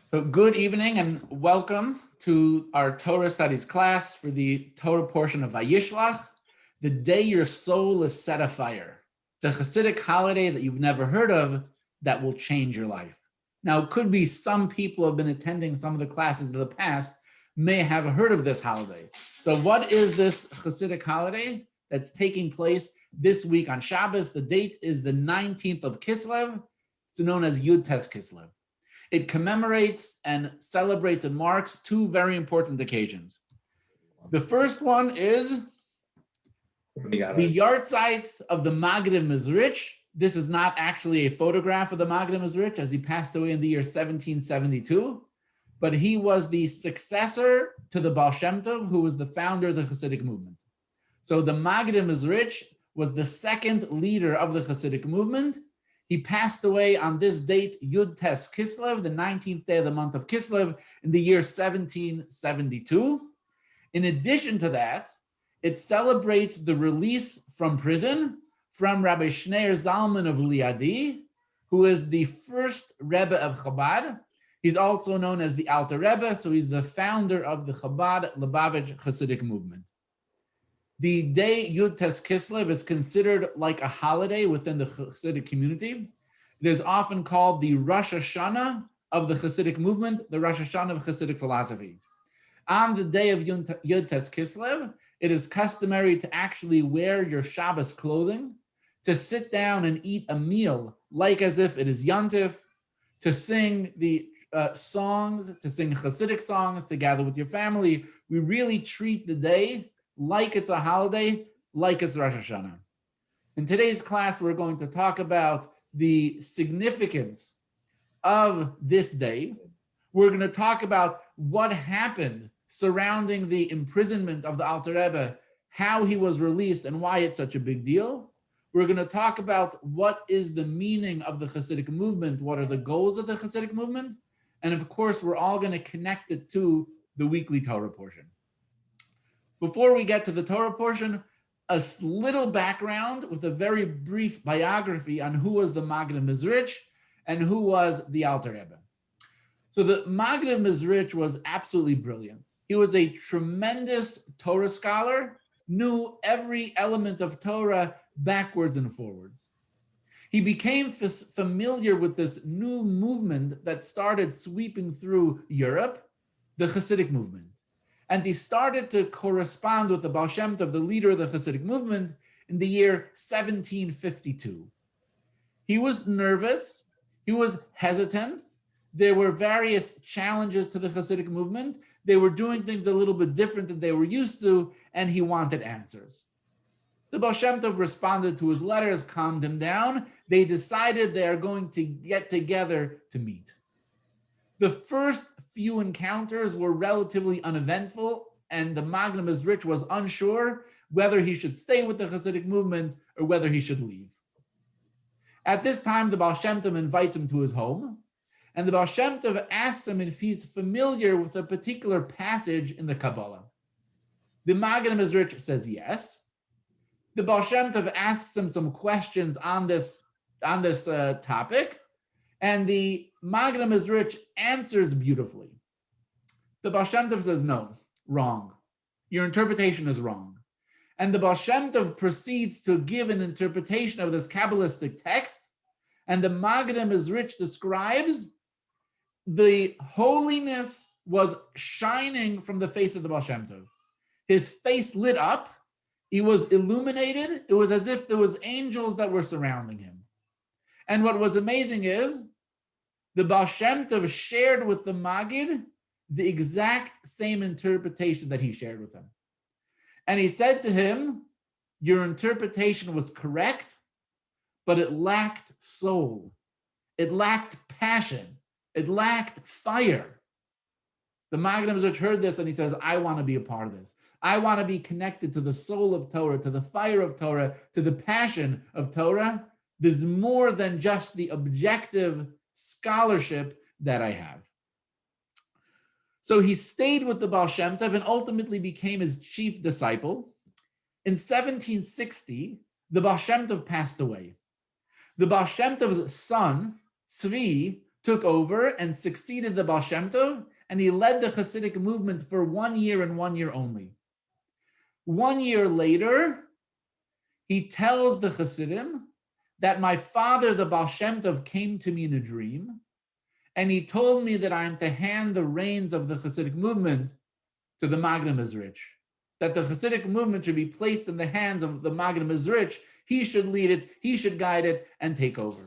So good evening and welcome to our Torah studies class for the Torah portion of Vayishlach, the day your soul is set afire. It's a Chassidic holiday that you've never heard of that will change your life. Now, it could be some people who have been attending some of the classes in the past may have heard of this holiday. So what is this Chassidic holiday that's taking place this week on Shabbos? The date is the 19th of Kislev. It's known as Yud Tes Kislev. It commemorates and celebrates and marks two very important occasions. The first one is the yahrzeit of the Maggid Mizrich. This is not actually a photograph of the Maggid Mizrich, as he passed away in the year 1772, but he was the successor to the Baal Shem Tov, who was the founder of the Chassidic movement. So the Maggid Mizrich was the second leader of the Chassidic movement. He passed away on this date, Yud Tes Kislev, the 19th day of the month of Kislev, in the year 1772. In addition to that, it celebrates the release from prison from Rabbi Shneir Zalman of Liadi, who is the first Rebbe of Chabad. He's also known as the Alter Rebbe, so he's the founder of the Chabad Lubavitch Chassidic movement. The day Yud Tes Kislev is considered like a holiday within the Chassidic community. It is often called the Rosh Hashanah of the Chassidic movement, the Rosh Hashanah of Chassidic philosophy. On the day of Yud Tes Kislev, it is customary to actually wear your Shabbos clothing, to sit down and eat a meal like as if it is Yantif, to sing the songs, to sing Chassidic songs, to gather with your family. We really treat the day like it's a holiday, like it's Rosh Hashanah. In today's class, we're going to talk about the significance of this day. We're going to talk about what happened surrounding the imprisonment of the Alter Rebbe, how he was released and why it's such a big deal. We're going to talk about what is the meaning of the Chassidic movement, what are the goals of the Chassidic movement, and of course, we're all going to connect it to the weekly Torah portion. Before we get to the Torah portion, a little background with a very brief biography on who was the Maggid Mizrich and who was the Alter Rebbe. So the Maggid Mizrich was absolutely brilliant. He was a tremendous Torah scholar, knew every element of Torah backwards and forwards. He became familiar with this new movement that started sweeping through Europe, the Chassidic movement. And he started to correspond with the Baal Shem Tov, the leader of the Chassidic movement, in the year 1752. He was nervous, he was hesitant. There were various challenges to the Chassidic movement. They were doing things a little bit different than they were used to, and he wanted answers. The Baal Shem Tov responded to his letters, calmed him down. They decided they are going to get together to meet. The first few encounters were relatively uneventful, and the Maggid Mizrich was unsure whether he should stay with the Chassidic movement or whether he should leave. At this time, the Baal Shem Tov invites him to his home, and the Baal Shem Tov asks him if he's familiar with a particular passage in the Kabbalah. The Maggid Mizrich says yes. The Baal Shem Tov asks him some questions on this topic, and the Maggid Mizrich answers beautifully. The Baal Shem Tov says, no, wrong. Your interpretation is wrong. And the Baal Shem Tov proceeds to give an interpretation of this Kabbalistic text, and the Maggid Mizrich describes the holiness was shining from the face of the Baal Shem Tov. His face lit up. He was illuminated. It was as if there was angels that were surrounding him. And what was amazing is the Baal Shem Tov shared with the Maggid the exact same interpretation that he shared with him. And he said to him, your interpretation was correct, but it lacked soul. It lacked passion. It lacked fire. The Maggid Mizrich heard this and he says, I want to be a part of this. I want to be connected to the soul of Torah, to the fire of Torah, to the passion of Torah. There's more than just the objective scholarship that I have. So he stayed with the Baal Shem Tov and ultimately became his chief disciple. In 1760, the Baal Shem Tov passed away. The Baal Shem Tov's son, Tzvi, took over and succeeded the Baal Shem Tov, and he led the Chassidic movement for 1 year and 1 year only. 1 year later, he tells the Chassidim that my father, the Baal Shem Tov, came to me in a dream, and he told me that I am to hand the reins of the Chassidic movement to the Magen Mizrich, that the Chassidic movement should be placed in the hands of the Magen Mizrich. He should lead it, he should guide it, and take over.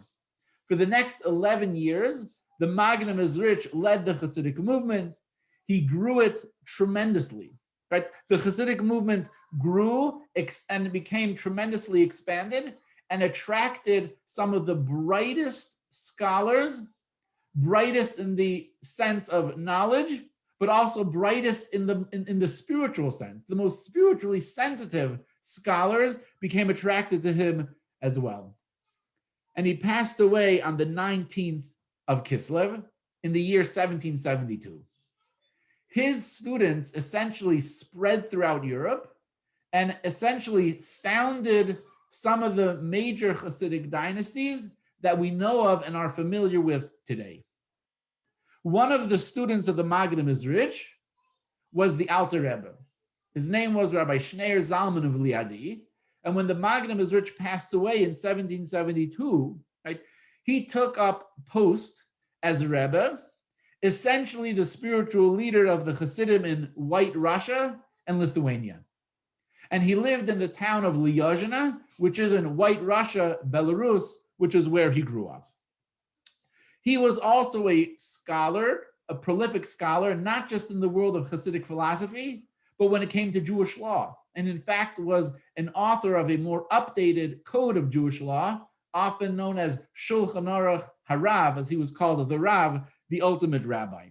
For the next 11 years, the Magen Mizrich led the Chassidic movement. He grew it tremendously. Right? The Chassidic movement grew and became tremendously expanded and attracted some of the brightest scholars, brightest in the sense of knowledge, but also brightest in the spiritual sense. The most spiritually sensitive scholars became attracted to him as well. And he passed away on the 19th of Kislev in the year 1772. His students essentially spread throughout Europe and essentially founded some of the major Chassidic dynasties that we know of and are familiar with today. One of the students of the Magen Mizrich was the Alter Rebbe. His name was Rabbi Shneir Zalman of Liadi. And when the Magen Mizrich passed away in 1772, right, he took up post as Rebbe, essentially the spiritual leader of the Hasidim in White Russia and Lithuania. And he lived in the town of Lyozhna, which is in White Russia, Belarus, which is where he grew up. He was also a scholar, a prolific scholar, not just in the world of Hasidic philosophy, but when it came to Jewish law. And in fact, was an author of a more updated code of Jewish law, often known as Shulchan Aruch Harav, as he was called, the Rav, the ultimate rabbi.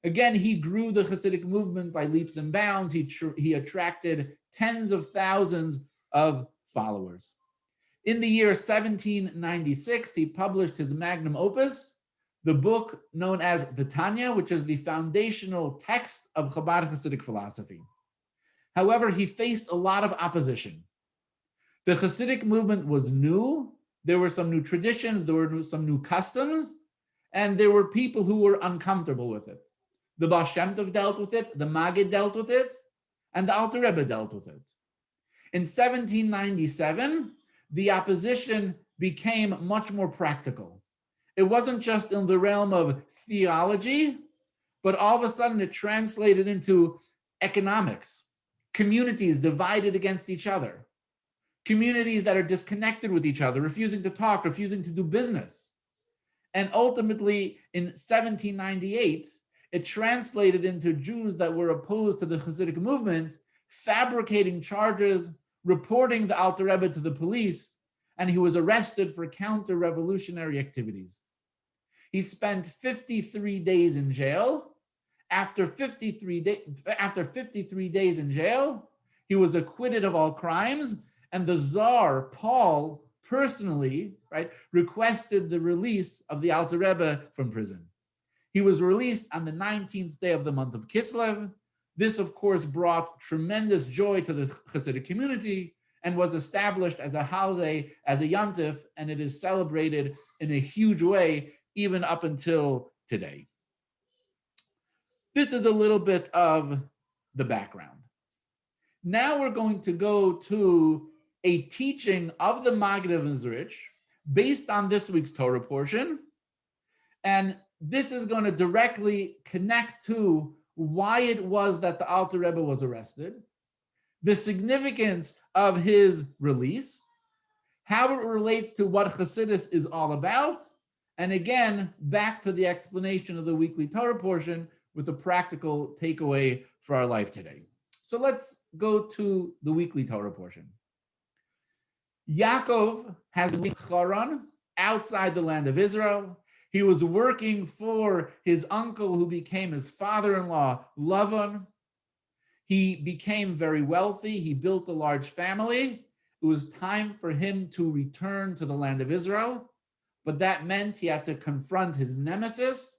Again, he grew the Chassidic movement by leaps and bounds. He attracted tens of thousands of followers. In the year 1796, he published his magnum opus, the book known as the Tanya, which is the foundational text of Chabad Chassidic philosophy. However, he faced a lot of opposition. The Chassidic movement was new. There were some new traditions, there were some new customs, and there were people who were uncomfortable with it. The Baal Shem Tov dealt with it, the Maggid dealt with it, and the Alter Rebbe dealt with it. In 1797, the opposition became much more practical. It wasn't just in the realm of theology, but all of a sudden it translated into economics, communities divided against each other, communities that are disconnected with each other, refusing to talk, refusing to do business. And ultimately, in 1798, it translated into Jews that were opposed to the Chassidic movement, fabricating charges, reporting the Alter Rebbe to the police, and he was arrested for counter-revolutionary activities. He spent 53 days in jail. After 53 days in jail, he was acquitted of all crimes, and the Tsar, Paul, personally, right, requested the release of the Alter Rebbe from prison. He was released on the 19th day of the month of Kislev. This, of course, brought tremendous joy to the Chassidic community and was established as a holiday, as a yontif, and it is celebrated in a huge way, even up until today. This is a little bit of the background. Now we're going to go to a teaching of the Magen Mizrich based on this week's Torah portion. And this is going to directly connect to why it was that the Alter Rebbe was arrested, the significance of his release, how it relates to what Chassidus is all about, and again, back to the explanation of the weekly Torah portion with a practical takeaway for our life today. So let's go to the weekly Torah portion. Yaakov has been Haran outside the land of Israel. He was working for his uncle who became his father-in-law, Lavan. He became very wealthy. He built a large family. It was time for him to return to the land of Israel, but that meant he had to confront his nemesis,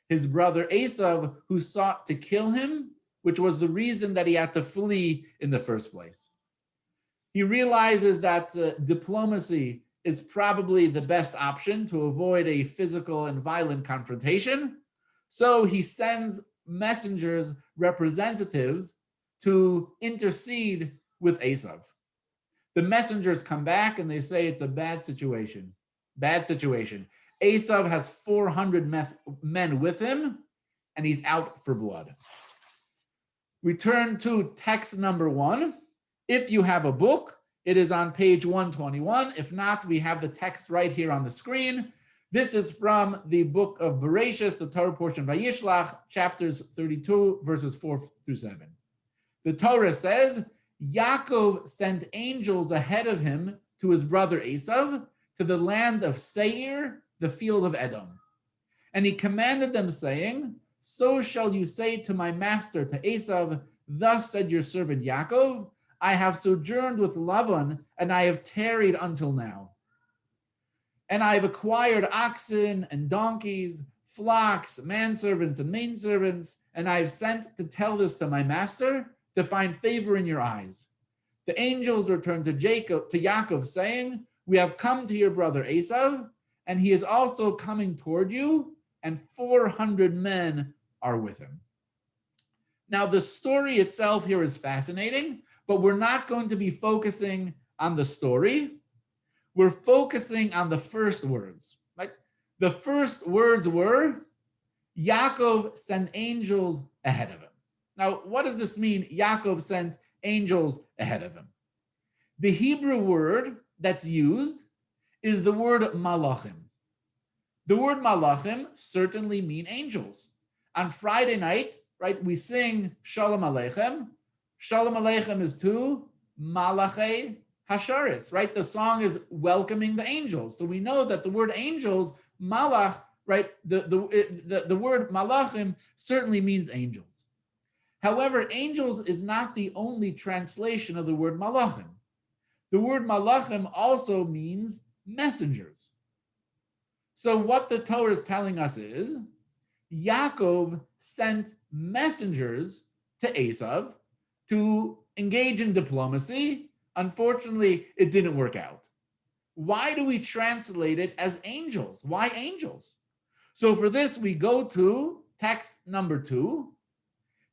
his brother Esav, who sought to kill him, which was the reason that he had to flee in the first place. He realizes that diplomacy is probably the best option to avoid a physical and violent confrontation. So he sends messengers, representatives, to intercede with Esav. The messengers come back and they say it's a bad situation. Bad situation. Esav has 400 men with him, and he's out for blood. We turn to text number 1. If you have a book, it is on page 121. If not, we have the text right here on the screen. This is from the book of Bereshis, the Torah portion Vayishlach, chapters 32, verses 4 through 7. The Torah says, Yaakov sent angels ahead of him to his brother Esav, to the land of Seir, the field of Edom. And he commanded them, saying, so shall you say to my master, to Esav, thus said your servant Yaakov, I have sojourned with Lavan, and I have tarried until now. And I have acquired oxen and donkeys, flocks, manservants and maidservants, and I have sent to tell this to my master, to find favor in your eyes. The angels returned to Yaakov, saying, we have come to your brother Esav, and he is also coming toward you, and 400 men are with him. Now, the story itself here is fascinating, but we're not going to be focusing on the story. We're focusing on the first words. Like, the first words were, Yaakov sent angels ahead of him. Now, what does this mean? Yaakov sent angels ahead of him. The Hebrew word that's used is the word malachim. The word malachim certainly mean angels. On Friday night, right, we sing Shalom Aleichem. Shalom Aleichem is to Malachei Hasharis, right? The song is welcoming the angels. So we know that the word angels, malach, right, the word malachim certainly means angels. However, angels is not the only translation of the word malachim. The word malachim also means messengers. So what the Torah is telling us is, Yaakov sent messengers to Esav to engage in diplomacy. Unfortunately, it didn't work out. Why do we translate it as angels? Why angels? So for this, we go to text number 2.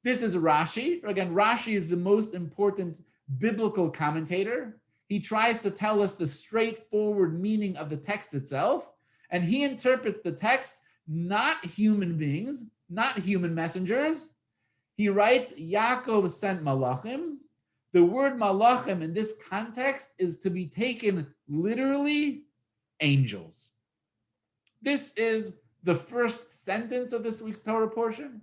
This is Rashi. Again, Rashi is the most important biblical commentator. He tries to tell us the straightforward meaning of the text itself, and he interprets the text not human beings, not human messengers. He writes, Yaakov sent malachim. The word malachim in this context is to be taken literally, angels. This is the first sentence of this week's Torah portion.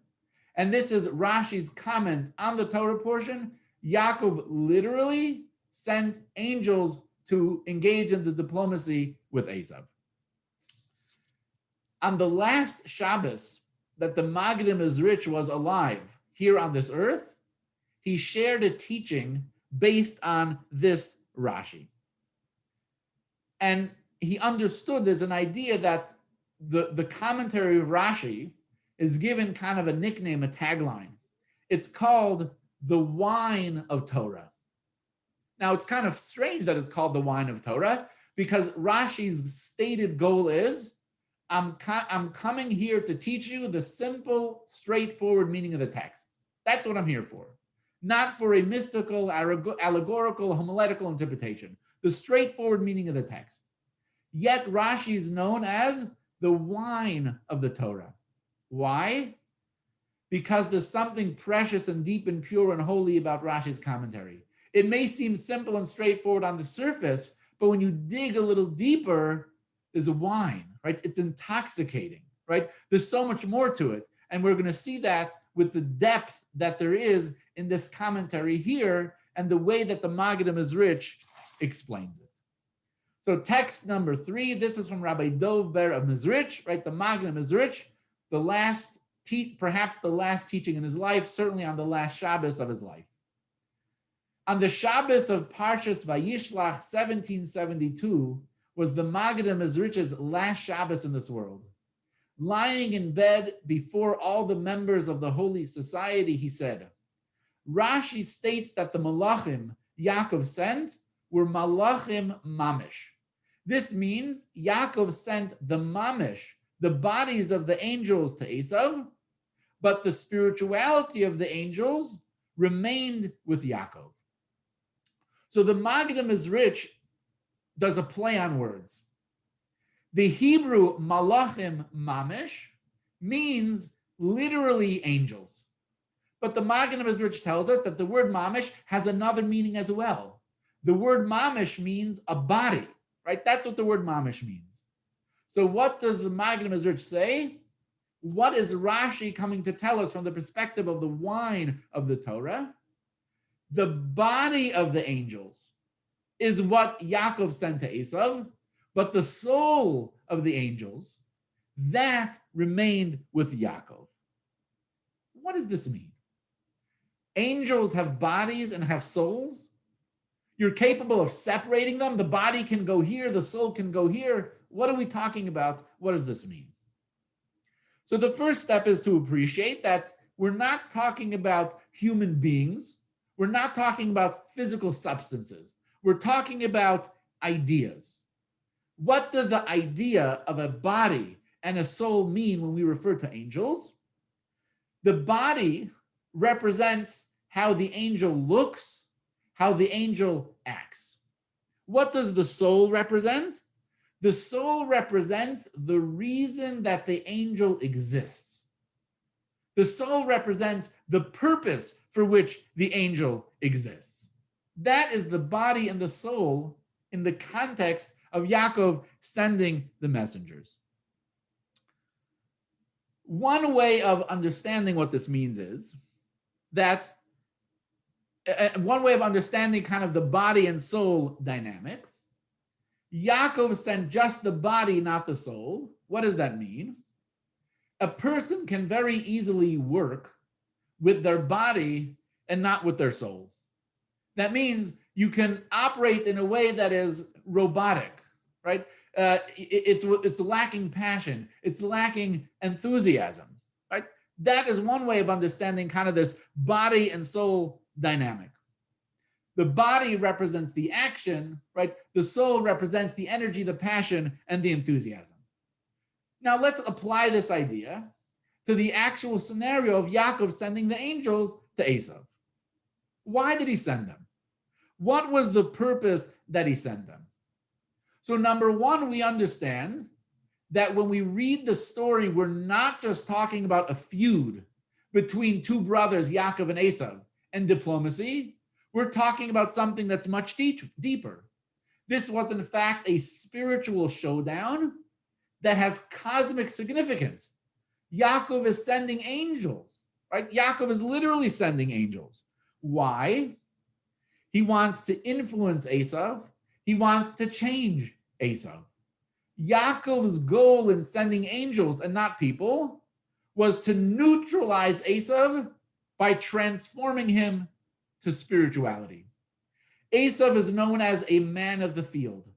And this is Rashi's comment on the Torah portion. Yaakov literally sent angels to engage in the diplomacy with Esav. On the last Shabbos that the Maggid Mezritch was alive here on this earth, he shared a teaching based on this Rashi. And he understood there's an idea that the commentary of Rashi is given kind of a nickname, a tagline. It's called the wine of Torah. Now, it's kind of strange that it's called the wine of Torah, because Rashi's stated goal is, I'm coming here to teach you the simple, straightforward meaning of the text. That's what I'm here for. Not for a mystical, allegorical, homiletical interpretation. The straightforward meaning of the text. Yet Rashi is known as the wine of the Torah. Why? Because there's something precious and deep and pure and holy about Rashi's commentary. It may seem simple and straightforward on the surface, but when you dig a little deeper, there's a wine, right? It's intoxicating, right? There's so much more to it. And we're going to see that with the depth that there is in this commentary here and the way that the Maggid Mezritch explains it. So text number 3, this is from Rabbi Dov Ber of Mezritch, right? The Maggid Mezritch, perhaps the last teaching in his life, certainly on the last Shabbos of his life. On the Shabbos of Parshas Vayishlach 1772 was the Maggid Mezritch's last Shabbos in this world. Lying in bed before all the members of the Holy Society, he said, Rashi states that the Malachim Yaakov sent were Malachim Mamish. This means Yaakov sent the mamish, the bodies of the angels to Esav, but the spirituality of the angels remained with Yaakov. So the Maggid Mizrich does a play on words. The Hebrew malachim mamish means literally angels. But the Maggid Mizrich tells us that the word mamish has another meaning as well. The word mamish means a body, right? That's what the word mamish means. So what does the Maggid Mizrich say? What is Rashi coming to tell us from the perspective of the wine of the Torah? The body of the angels is what Yaakov sent to Esav, but the soul of the angels, that remained with Yaakov. What does this mean? Angels have bodies and have souls. You're capable of separating them. The body can go here, the soul can go here. What are we talking about? What does this mean? So the first step is to appreciate that we're not talking about human beings. We're not talking about physical substances. We're talking about ideas. What does the idea of a body and a soul mean when we refer to angels? The body represents how the angel looks, how the angel acts. What does the soul represent? The soul represents the reason that the angel exists. The soul represents the purpose for which the angel exists. That is the body and the soul in the context of Yaakov sending the messengers. One way of understanding what this means is that one way of understanding kind of the body and soul dynamic, Yaakov sent just the body, not the soul. What does that mean? A person can very easily work with their body and not with their soul. That means you can operate in a way that is robotic, right? It's lacking passion. It's lacking enthusiasm, right? That is one way of understanding kind of this body and soul dynamic. The body represents the action, right? The soul represents the energy, the passion, and the enthusiasm. Now let's apply this idea to the actual scenario of Yaakov sending the angels to Esav. Why did he send them? What was the purpose that he sent them? So number one, we understand that when we read the story, we're not just talking about a feud between two brothers, Yaakov and Esav, and diplomacy. We're talking about something that's much deeper. This was, in fact, a spiritual showdown that has cosmic significance. Yaakov is sending angels, right? Yaakov is literally sending angels. Why? He wants to influence Esav. He wants to change Esav. Yaakov's goal in sending angels and not people was to neutralize Esav by transforming him to spirituality. Esav is known as a man of the field.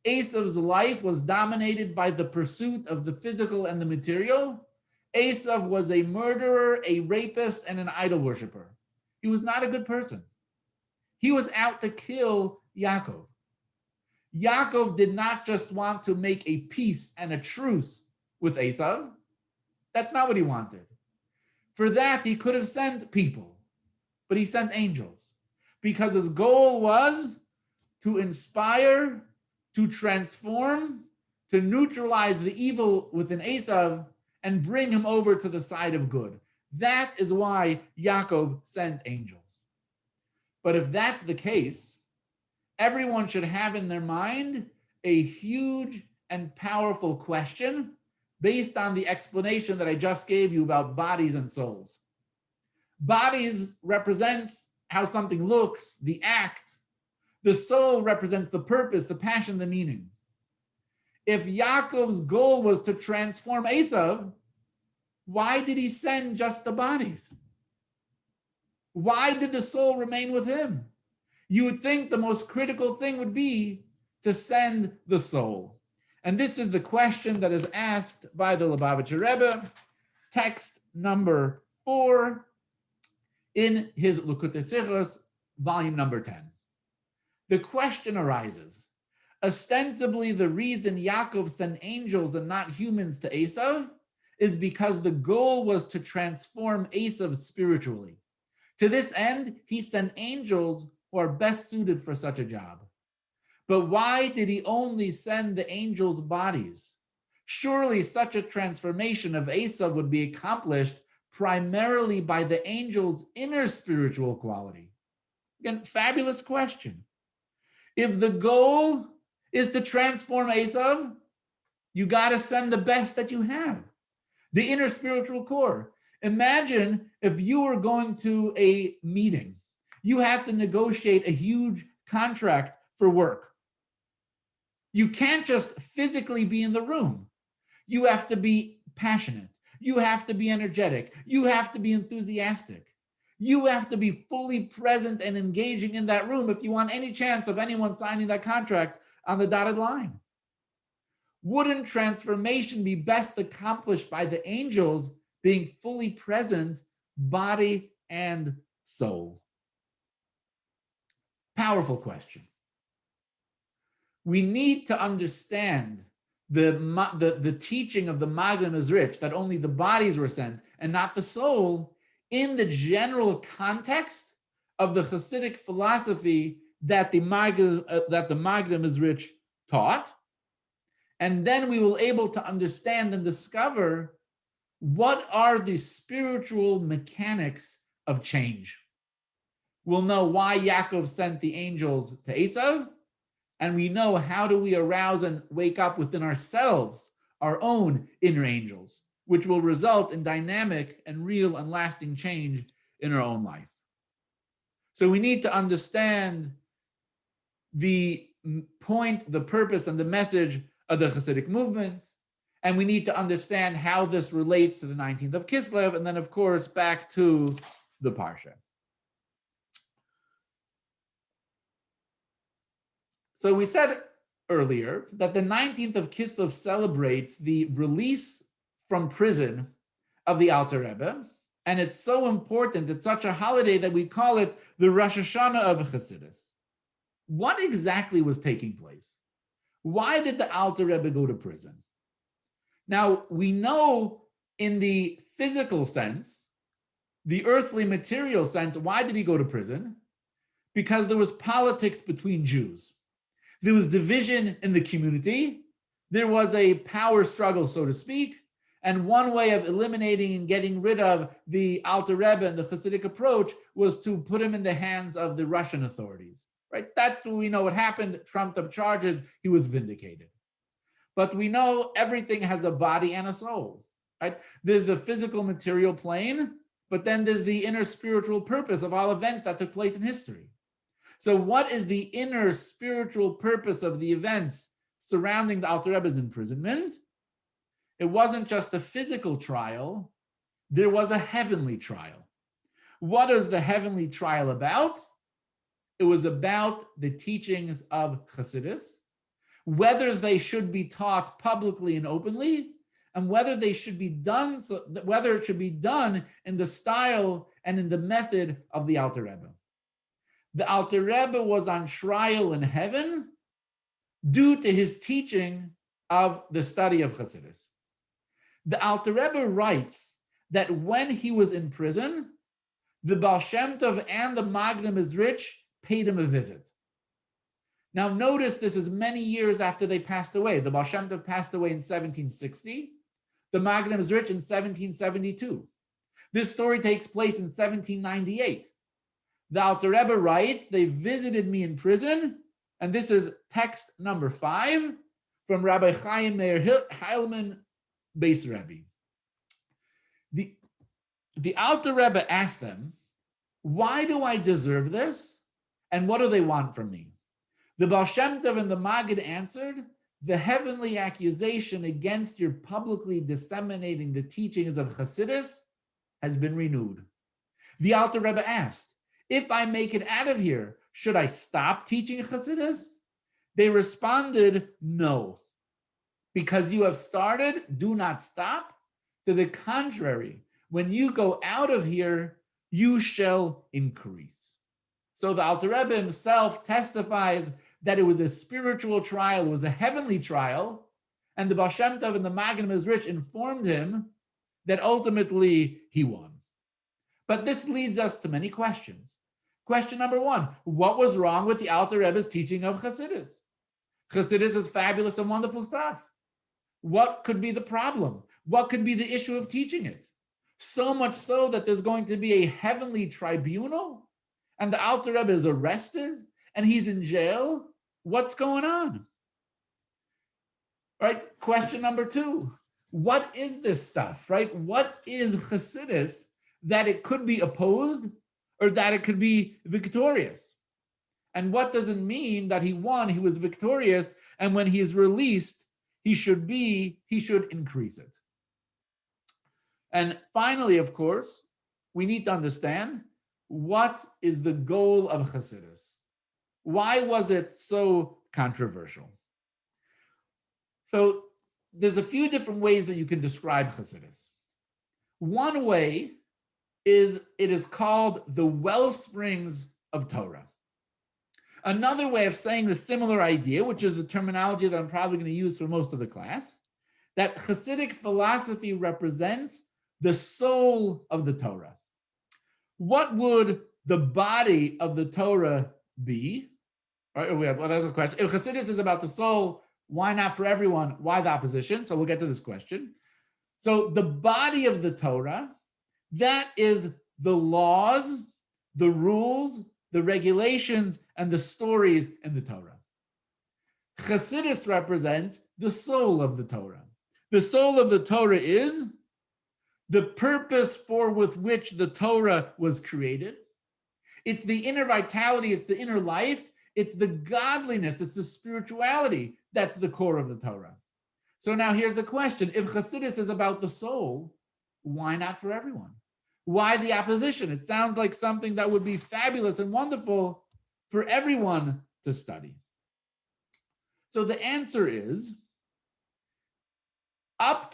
Esav's life was dominated by the pursuit of the physical and the material. Esav was a murderer, a rapist, and an idol worshiper. He was not a good person. He was out to kill Yaakov. Yaakov did not just want to make a peace and a truce with Esav. That's not what he wanted. For that, he could have sent people, but he sent angels because his goal was to inspire, to transform, to neutralize the evil within Esav and bring him over to the side of good. That is why Yaakov sent angels. But if that's the case, everyone should have in their mind a huge and powerful question based on the explanation that I just gave you about bodies and souls. Bodies represents how something looks, the act. The soul represents the purpose, the passion, the meaning. If Yaakov's goal was to transform Esav, why did he send just the bodies? Why did the soul remain with him? You would think the most critical thing would be to send the soul. And this is the question that is asked by the Lubavitcher Rebbe, text number 4 in his Likutei Sichos, volume number 10. The question arises, Ostensibly, the reason Yaakov sent angels and not humans to Esav is because the goal was to transform Esav spiritually. To this end, he sent angels who are best suited for such a job. But why did he only send the angels' bodies? Surely such a transformation of Esav would be accomplished primarily by the angel's inner spiritual quality. Again, fabulous question. If the goal is to transform Esav, you got to send the best that you have, the inner spiritual core. Imagine if you were going to a meeting, you had to negotiate a huge contract for work. You can't just physically be in the room. You have to be passionate. You have to be energetic. You have to be enthusiastic. You have to be fully present and engaging in that room if you want any chance of anyone signing that contract on the dotted line. Wouldn't transformation be best accomplished by the angels being fully present, body and soul? Powerful question. We need to understand the teaching of the Magen Mizrich that only the bodies were sent and not the soul in the general context of the Chassidic philosophy that the Magen Mizrich taught. And then we will be able to understand and discover what are the spiritual mechanics of change. We'll know why Yaakov sent the angels to Esav, and we know how do we arouse and wake up within ourselves our own inner angels, which will result in dynamic and real and lasting change in our own life. So we need to understand the point, the purpose, and the message of the Chassidic movement, and we need to understand how this relates to the 19th of Kislev, and then, of course, back to the Parsha. So we said earlier that the 19th of Kislev celebrates the release from prison of the Alter Rebbe, and it's so important, it's such a holiday that we call it the Rosh Hashanah of Chassidus. What exactly was taking place? Why did the Alter Rebbe go to prison? Now, we know in the physical sense, the earthly material sense, why did he go to prison? Because there was politics between Jews. There was division in the community. There was a power struggle, so to speak. And one way of eliminating and getting rid of the Alter Rebbe and the Chassidic approach was to put him in the hands of the Russian authorities. Right? That's what we know what happened. Trumped up charges. He was vindicated. But we know everything has a body and a soul. Right? There's the physical material plane, but then there's the inner spiritual purpose of all events that took place in history. So what is the inner spiritual purpose of the events surrounding the Alter Rebbe's imprisonment? It wasn't just a physical trial, there was a heavenly trial. What is the heavenly trial about? It was about the teachings of Chassidus, whether they should be taught publicly and openly, and whether they should be done, whether it should be done in the style and in the method of the Alter Rebbe. The Alter Rebbe was on trial in heaven due to his teaching of the study of Chassidus. The Alter Rebbe writes that when he was in prison, the Baal Shem Tov and the Magen Mizrich paid him a visit. Now notice this is many years after they passed away. The Baal Shem Tov passed away in 1760, the Magen Mizrich in 1772. This story takes place in 1798. The Alter Rebbe writes, they visited me in prison, and this is text number 5 from Rabbi Chaim Meir Heilman Beis Rebbe. The Alter Rebbe asked them, why do I deserve this? And what do they want from me? The Baal Shem Tov and the Maggid answered, the heavenly accusation against your publicly disseminating the teachings of Chassidus has been renewed. The Alter Rebbe asked, if I make it out of here, should I stop teaching Chassidus? They responded, no. Because you have started, do not stop. To the contrary, when you go out of here, you shall increase. So the Alter Rebbe himself testifies that it was a spiritual trial, it was a heavenly trial, and the Baal Shem Tov and the Magen Mezrish informed him that ultimately he won. But this leads us to many questions. Question number one, what was wrong with the Alter Rebbe's teaching of Chassidus? Chassidus is fabulous and wonderful stuff. What could be the problem? What could be the issue of teaching it? So much so that there's going to be a heavenly tribunal and the Alter Rebbe is arrested and he's in jail. What's going on? Right? Question number two, what is this stuff, right? What is Chassidus that it could be opposed or that it could be victorious? And what does it mean that he won, he was victorious, and when he is released, he should increase it? And finally, of course, we need to understand what is the goal of Chassidus? Why was it so controversial? So there's a few different ways that you can describe Chassidus. One way is it is called the wellsprings of Torah. Another way of saying the similar idea, which is the terminology that I'm probably going to use for most of the class, that Chassidic philosophy represents the soul of the Torah. What would the body of the Torah be? Well, that's a question. If Chassidus is about the soul, why not for everyone? Why the opposition? So we'll get to this question. So the body of the Torah, that is the laws, the rules, the regulations, and the stories in the Torah. Chassidus represents the soul of the Torah. The soul of the Torah is the purpose with which the Torah was created. It's the inner vitality, it's the inner life, it's the godliness, it's the spirituality that's the core of the Torah. So now here's the question. If Chassidus is about the soul, why not for everyone? Why the opposition? It sounds like something that would be fabulous and wonderful for everyone to study. So the answer is, up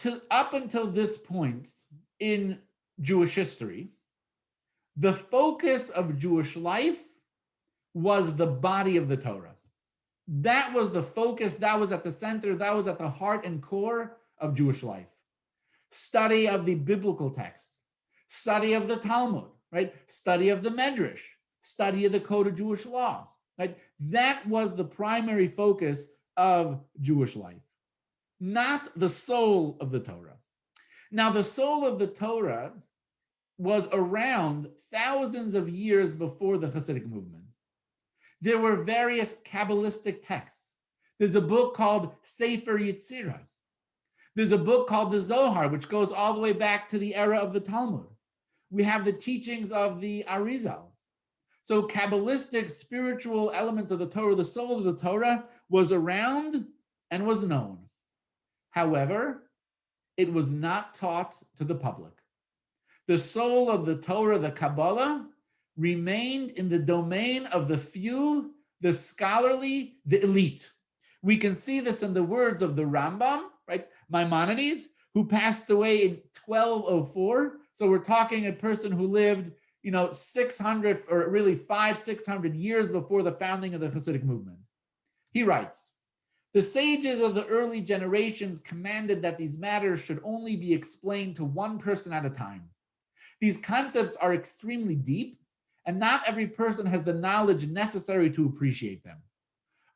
until this point in Jewish history, the focus of Jewish life was the body of the Torah. That was the focus, that was at the center, that was at the heart and core of Jewish life. Study of the biblical texts, study of the Talmud, right? Study of the Medrash, study of the Code of Jewish Law, right? That was the primary focus of Jewish life, not the soul of the Torah. Now, the soul of the Torah was around thousands of years before the Chassidic movement. There were various Kabbalistic texts. There's a book called Sefer Yetzirah. There's a book called the Zohar, which goes all the way back to the era of the Talmud. We have the teachings of the Arizal. So Kabbalistic spiritual elements of the Torah, the soul of the Torah, was around and was known. However, it was not taught to the public. The soul of the Torah, the Kabbalah, remained in the domain of the few, the scholarly, the elite. We can see this in the words of the Rambam, right? Maimonides, who passed away in 1204. So we're talking a person who lived, 600 or really 500-600 years before the founding of the Chassidic movement. He writes, the sages of the early generations commanded that these matters should only be explained to one person at a time. These concepts are extremely deep, and not every person has the knowledge necessary to appreciate them.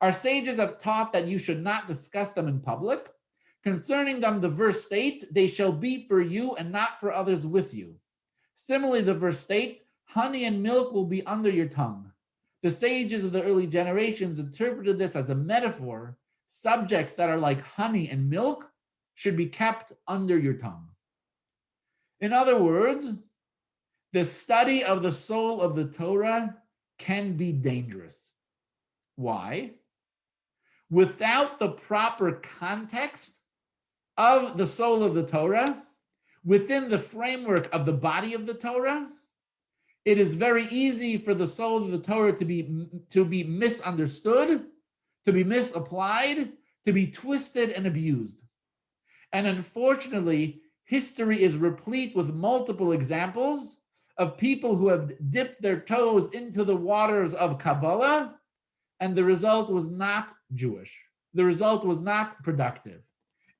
Our sages have taught that you should not discuss them in public. Concerning them, the verse states, they shall be for you and not for others with you. Similarly, the verse states, honey and milk will be under your tongue. The sages of the early generations interpreted this as a metaphor. Subjects that are like honey and milk should be kept under your tongue. In other words, the study of the soul of the Torah can be dangerous. Why? Without the proper context of the soul of the Torah, within the framework of the body of the Torah, it is very easy for the soul of the Torah to be misunderstood, to be misapplied, to be twisted and abused. And unfortunately, history is replete with multiple examples of people who have dipped their toes into the waters of Kabbalah and the result was not Jewish. The result was not productive.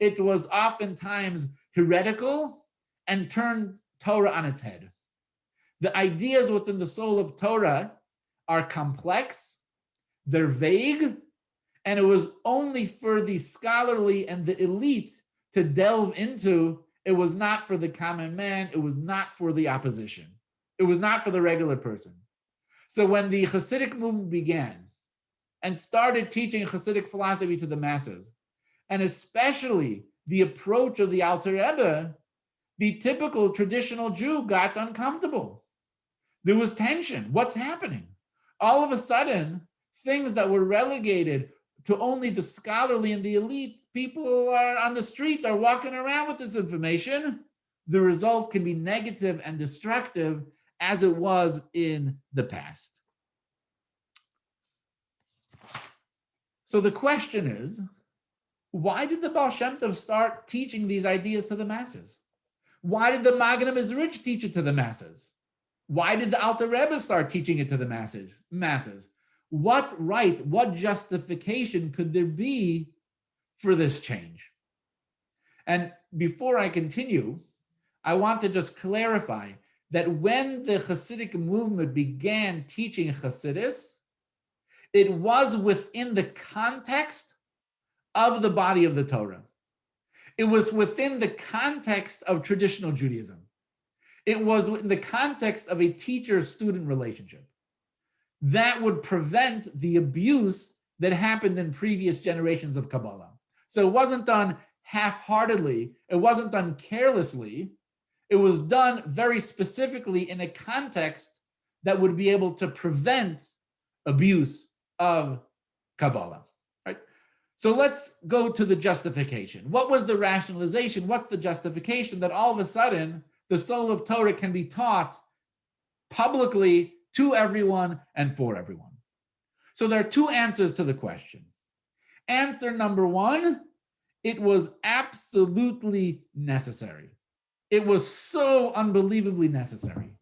It was oftentimes heretical and turned Torah on its head. The ideas within the soul of Torah are complex, they're vague, and it was only for the scholarly and the elite to delve into. It was not for the common man, it was not for the opposition. It was not for the regular person. So when the Chassidic movement began and started teaching Chassidic philosophy to the masses, and especially the approach of the Alter Rebbe, the typical traditional Jew got uncomfortable. There was tension. What's happening? All of a sudden, things that were relegated to only the scholarly and the elite, people are on the street, are walking around with this information. The result can be negative and destructive as it was in the past. So the question is, why did the Baal Shem Tov start teaching these ideas to the masses? Why did the Magen Mizrich teach it to the masses? Why did the Alter Rebbe start teaching it to the masses? What right, what justification could there be for this change? And before I continue, I want to just clarify that when the Chassidic movement began teaching Chassidus, it was within the context of the body of the Torah. It was within the context of traditional Judaism. It was in the context of a teacher-student relationship. That would prevent the abuse that happened in previous generations of Kabbalah. So it wasn't done half-heartedly, it wasn't done carelessly, it was done very specifically in a context that would be able to prevent abuse of Kabbalah. Right? So let's go to the justification. What was the rationalization? What's the justification that all of a sudden the soul of Torah can be taught publicly to everyone and for everyone? So there are two answers to the question. Answer number one, it was absolutely necessary. It was so unbelievably necessary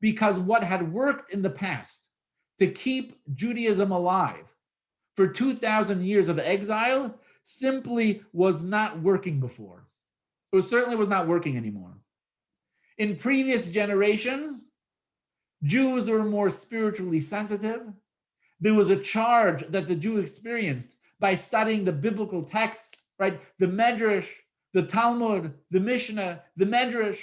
because what had worked in the past to keep Judaism alive for 2,000 years of exile simply was not working before. It certainly was not working anymore. In previous generations, Jews were more spiritually sensitive. There was a charge that the Jew experienced by studying the biblical texts, right? The Medrash, the Talmud, the Mishnah, the Medrash.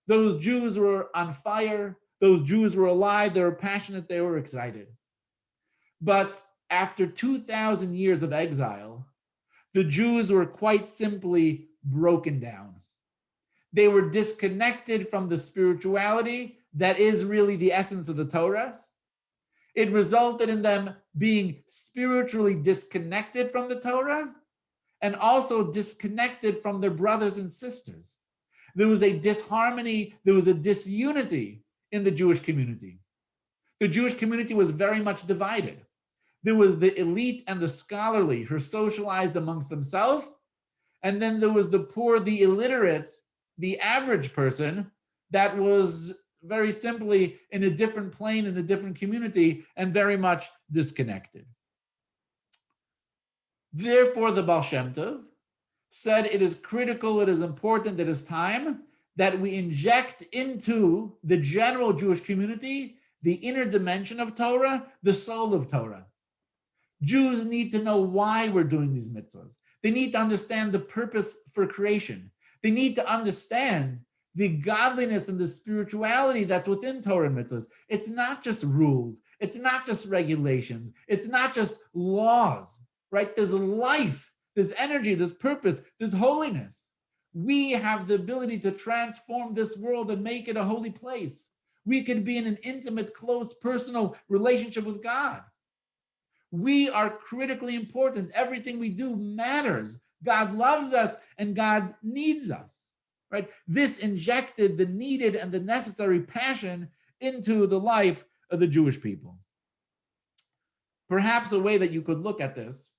Those Jews were on fire. Those Jews were alive. They were passionate. They were excited. But after 2,000 years of exile, the Jews were quite simply broken down. They were disconnected from the spirituality that is really the essence of the Torah. It resulted in them being spiritually disconnected from the Torah and also disconnected from their brothers and sisters. There was a disharmony, there was a disunity in the Jewish community. The Jewish community was very much divided. There was the elite and the scholarly who socialized amongst themselves, and then there was the poor, the illiterate, the average person that was very simply in a different plane, in a different community, and very much disconnected. Therefore, the Baal Shem Tov said it is critical, it is important, it is time that we inject into the general Jewish community the inner dimension of Torah, the soul of Torah. Jews need to know why we're doing these mitzvahs. They need to understand the purpose for creation. They need to understand the godliness and the spirituality that's within Torah and mitzvahs. It's not just rules. It's not just regulations. It's not just laws, right? There's life, there's energy, there's purpose, there's holiness. We have the ability to transform this world and make it a holy place. We could be in an intimate, close, personal relationship with God. We are critically important. Everything we do matters. God loves us and God needs us, right? This injected the needed and the necessary passion into the life of the Jewish people. Perhaps a way that you could look at this,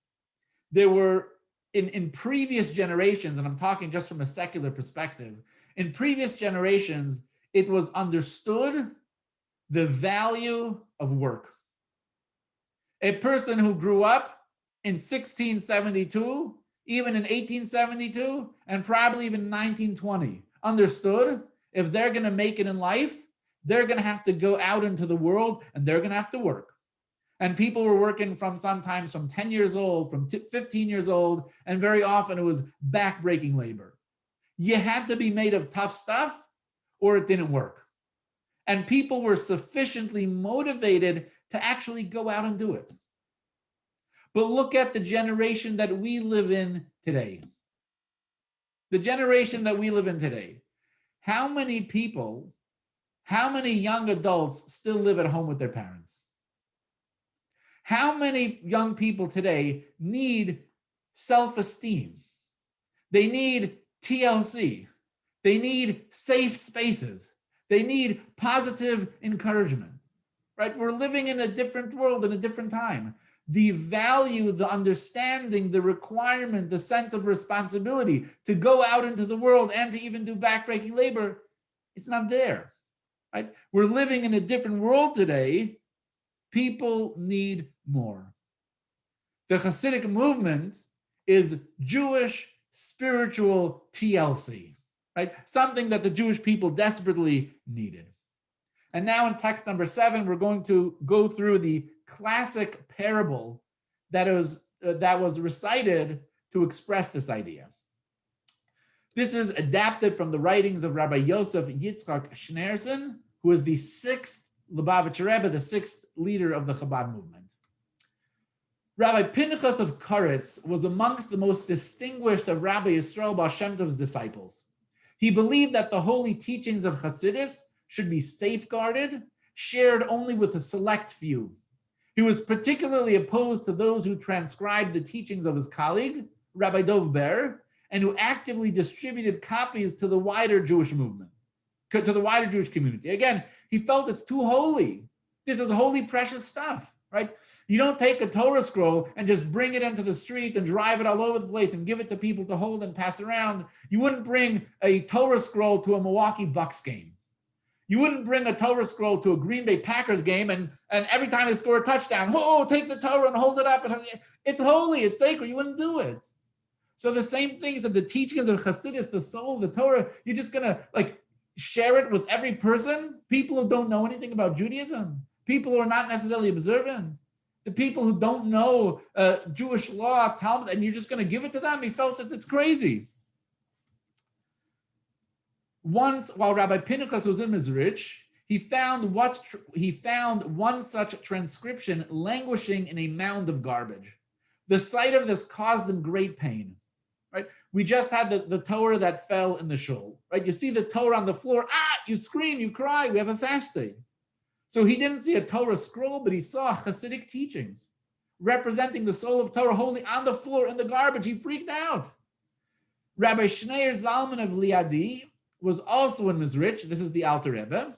there were in previous generations, and I'm talking just from a secular perspective, in previous generations, it was understood the value of work. A person who grew up in 1672, even in 1872, and probably even 1920, understood if they're going to make it in life, they're going to have to go out into the world and they're going to have to work. And people were working from sometimes from 10 years old, from 15 years old, and very often it was backbreaking labor. You had to be made of tough stuff or it didn't work. And people were sufficiently motivated to actually go out and do it. But look at the generation that we live in today. The generation that we live in today. How many people, how many young adults still live at home with their parents? How many young people today need self-esteem? They need TLC. They need safe spaces. They need positive encouragement, right? We're living in a different world, in a different time. The value, the understanding, the requirement, the sense of responsibility to go out into the world and to even do backbreaking labor, it's not there, right? We're living in a different world today. People need more. The Chassidic movement is Jewish spiritual TLC, right? Something that the Jewish people desperately needed. And now in text number 7, we're going to go through the classic parable that was recited to express this idea. This is adapted from the writings of Rabbi Yosef Yitzchak Schneerson, who is the 6th Lubavitcher Rebbe, the 6th leader of the Chabad movement. Rabbi Pinchas of Koretz was amongst the most distinguished of Rabbi Yisrael Baal Shem Tov's disciples. He believed that the holy teachings of Hasidus should be safeguarded, shared only with a select few. He was particularly opposed to those who transcribed the teachings of his colleague, Rabbi Dov Ber, and who actively distributed copies to the wider Jewish movement, to the wider Jewish community. Again, he felt it's too holy. This is holy, precious stuff, right? You don't take a Torah scroll and just bring it into the street and drive it all over the place and give it to people to hold and pass around. You wouldn't bring a Torah scroll to a Milwaukee Bucks game. You wouldn't bring a Torah scroll to a Green Bay Packers game and every time they score a touchdown, take the Torah and hold it up. And it's holy, it's sacred. You wouldn't do it. So the same things that the teachings of Chassidus, the soul of the Torah, you're just going to share it with every person? People who don't know anything about Judaism, people who are not necessarily observant, the people who don't know Jewish law, Talmud, and you're just going to give it to them? He felt that it's crazy. Once, while Rabbi Pinchas was in Mizrich, he found one such transcription languishing in a mound of garbage. The sight of this caused him great pain. Right? We just had the Torah that fell in the shul. Right? You see the Torah on the floor, you scream, you cry, we have a fast day. So he didn't see a Torah scroll, but he saw Chassidic teachings representing the soul of Torah holy on the floor in the garbage. He freaked out. Rabbi Shneir Zalman of Liadi was also in Mizrich. This is the Alter Rebbe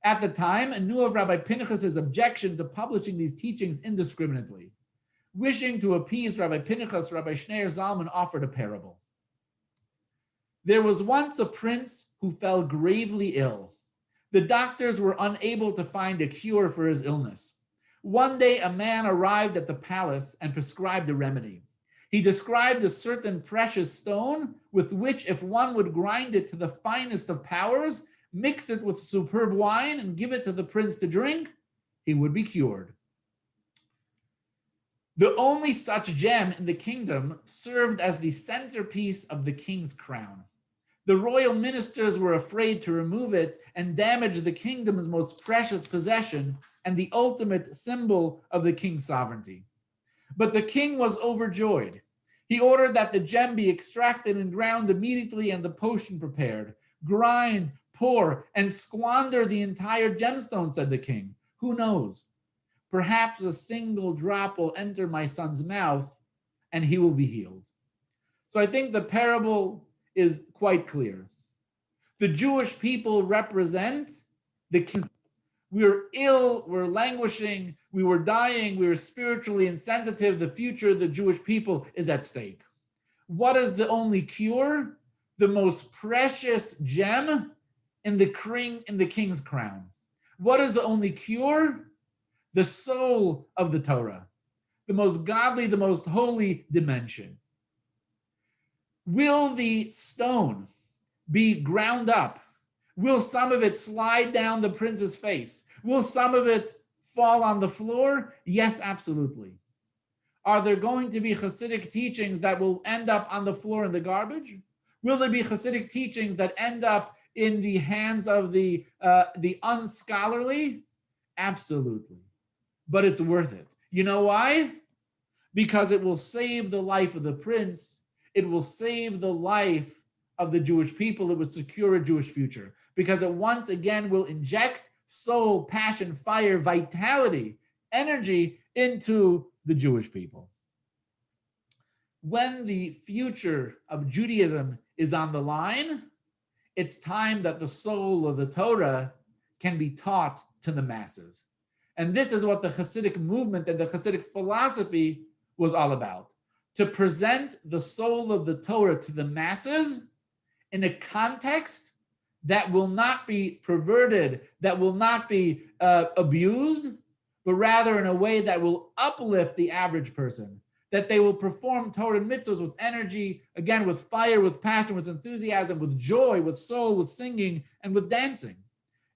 at the time, and knew of Rabbi Pinchas's objection to publishing these teachings indiscriminately. Wishing to appease Rabbi Pinchas, Rabbi Shneir Zalman offered a parable. There was once a prince who fell gravely ill. The doctors were unable to find a cure for his illness. One day, a man arrived at the palace and prescribed a remedy. He described a certain precious stone with which, if one would grind it to the finest of powers, mix it with superb wine, and give it to the prince to drink, he would be cured. The only such gem in the kingdom served as the centerpiece of the king's crown. The royal ministers were afraid to remove it and damage the kingdom's most precious possession and the ultimate symbol of the king's sovereignty. But the king was overjoyed. He ordered that the gem be extracted and ground immediately and the potion prepared. Grind, pour, and squander the entire gemstone, said the king. Who knows? Perhaps a single drop will enter my son's mouth and he will be healed. So I think the parable is quite clear. The Jewish people represent the king. We were ill, we're languishing, we were dying, we were spiritually insensitive. The future of the Jewish people is at stake. What is the only cure? The most precious gem in the king's crown. What is the only cure? The soul of the Torah. the most godly, the most holy dimension. Will the stone be ground up? Will some of it slide down the prince's face? Will some of it fall on the floor? Yes, absolutely. Are there going to be Chassidic teachings that will end up on the floor in the garbage? Will there be Chassidic teachings that end up in the hands of the unscholarly? Absolutely. But it's worth it. You know why? Because it will save the life of the prince. It will save the life of the Jewish people. It will secure a Jewish future. Because it once again will inject soul, passion, fire, vitality, energy into the Jewish people. When the future of Judaism is on the line, it's time that the soul of the Torah can be taught to the masses. And this is what the Chassidic movement and the Chassidic philosophy was all about. To present the soul of the Torah to the masses in a context that will not be perverted, that will not be abused, but rather in a way that will uplift the average person, that they will perform Torah mitzvahs with energy, again, with fire, with passion, with enthusiasm, with joy, with soul, with singing, and with dancing.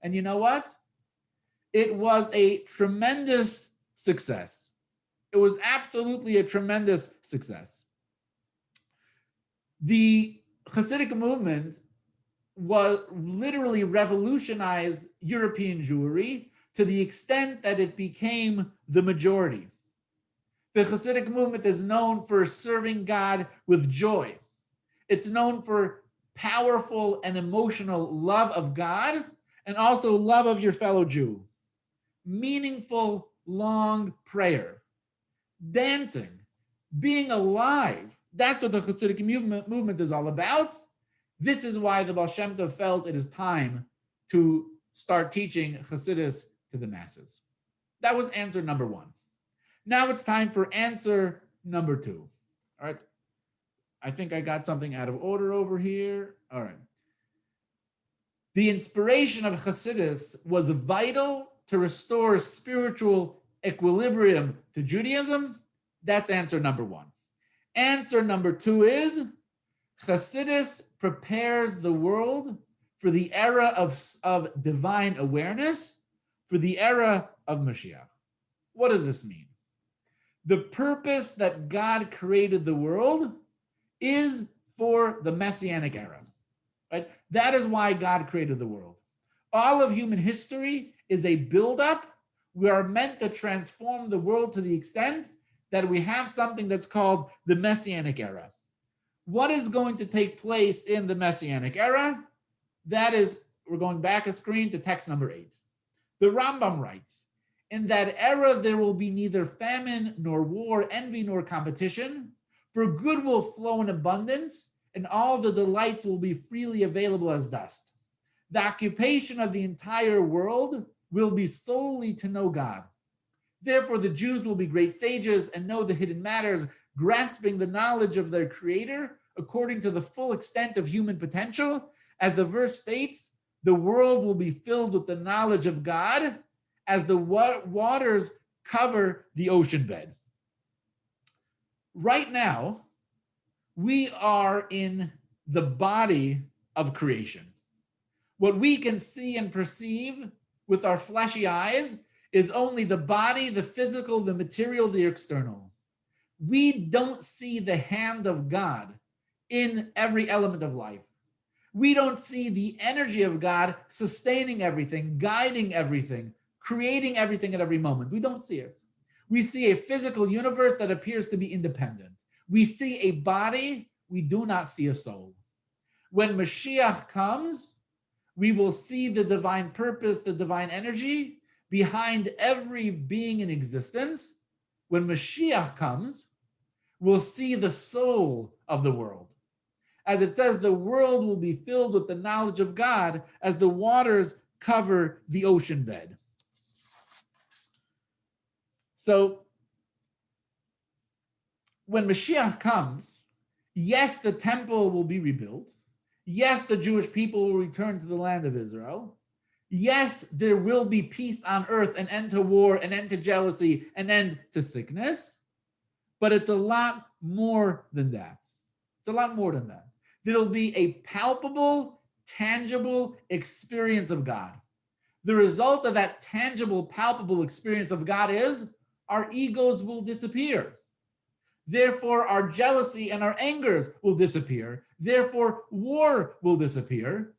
And you know what? It was a tremendous success. It was absolutely a tremendous success. The Chassidic movement was literally revolutionized European Jewry to the extent that it became the majority. The Chassidic movement is known for serving God with joy. It's known for powerful and emotional love of God and also love of your fellow Jew. Meaningful, long prayer. Dancing, being alive. That's what the Chassidic movement is all about. This is why the Baal Shem Tov felt it is time to start teaching Chassidus to the masses. That was answer number one. Now it's time for answer number two. All right. I think I got something out of order over here. All right. The inspiration of Chassidus was vital to restore spiritual equilibrium to Judaism. That's answer number one. Answer number two is Chassidus prepares the world for the era of divine awareness, for the era of Mashiach. What does this mean? The purpose that God created the world is for the Messianic era. Right? That is why God created the world. All of human history is a buildup. We are meant to transform the world to the extent that we have something that's called the Messianic era. What is going to take place in the Messianic era? That is, we're going back a screen to text number 8. The Rambam writes, in that era there will be neither famine nor war, envy nor competition, for good will flow in abundance, and all the delights will be freely available as dust. The occupation of the entire world will be solely to know God. Therefore, the Jews will be great sages and know the hidden matters, grasping the knowledge of their Creator according to the full extent of human potential. As the verse states, the world will be filled with the knowledge of God as the waters cover the ocean bed. Right now, we are in the body of creation. What we can see and perceive with our fleshy eyes is only the body, the physical, the material, the external. We don't see the hand of God in every element of life. We don't see the energy of God sustaining everything, guiding everything, creating everything at every moment. We don't see it. We see a physical universe that appears to be independent. We see a body, we do not see a soul. When Mashiach comes, we will see the divine purpose, the divine energy behind every being in existence. When Mashiach comes, we'll see the soul of the world. As it says, the world will be filled with the knowledge of God as the waters cover the ocean bed. So, when Mashiach comes, yes, the temple will be rebuilt. Yes, the Jewish people will return to the land of Israel. Yes, there will be peace on earth, an end to war, an end to jealousy, an end to sickness. but it's a lot more than that. It's a lot more than that. There'll be a palpable, tangible experience of God. The result of that tangible, palpable experience of God is our egos will disappear. Therefore, our jealousy and our angers will disappear. Therefore, war will disappear.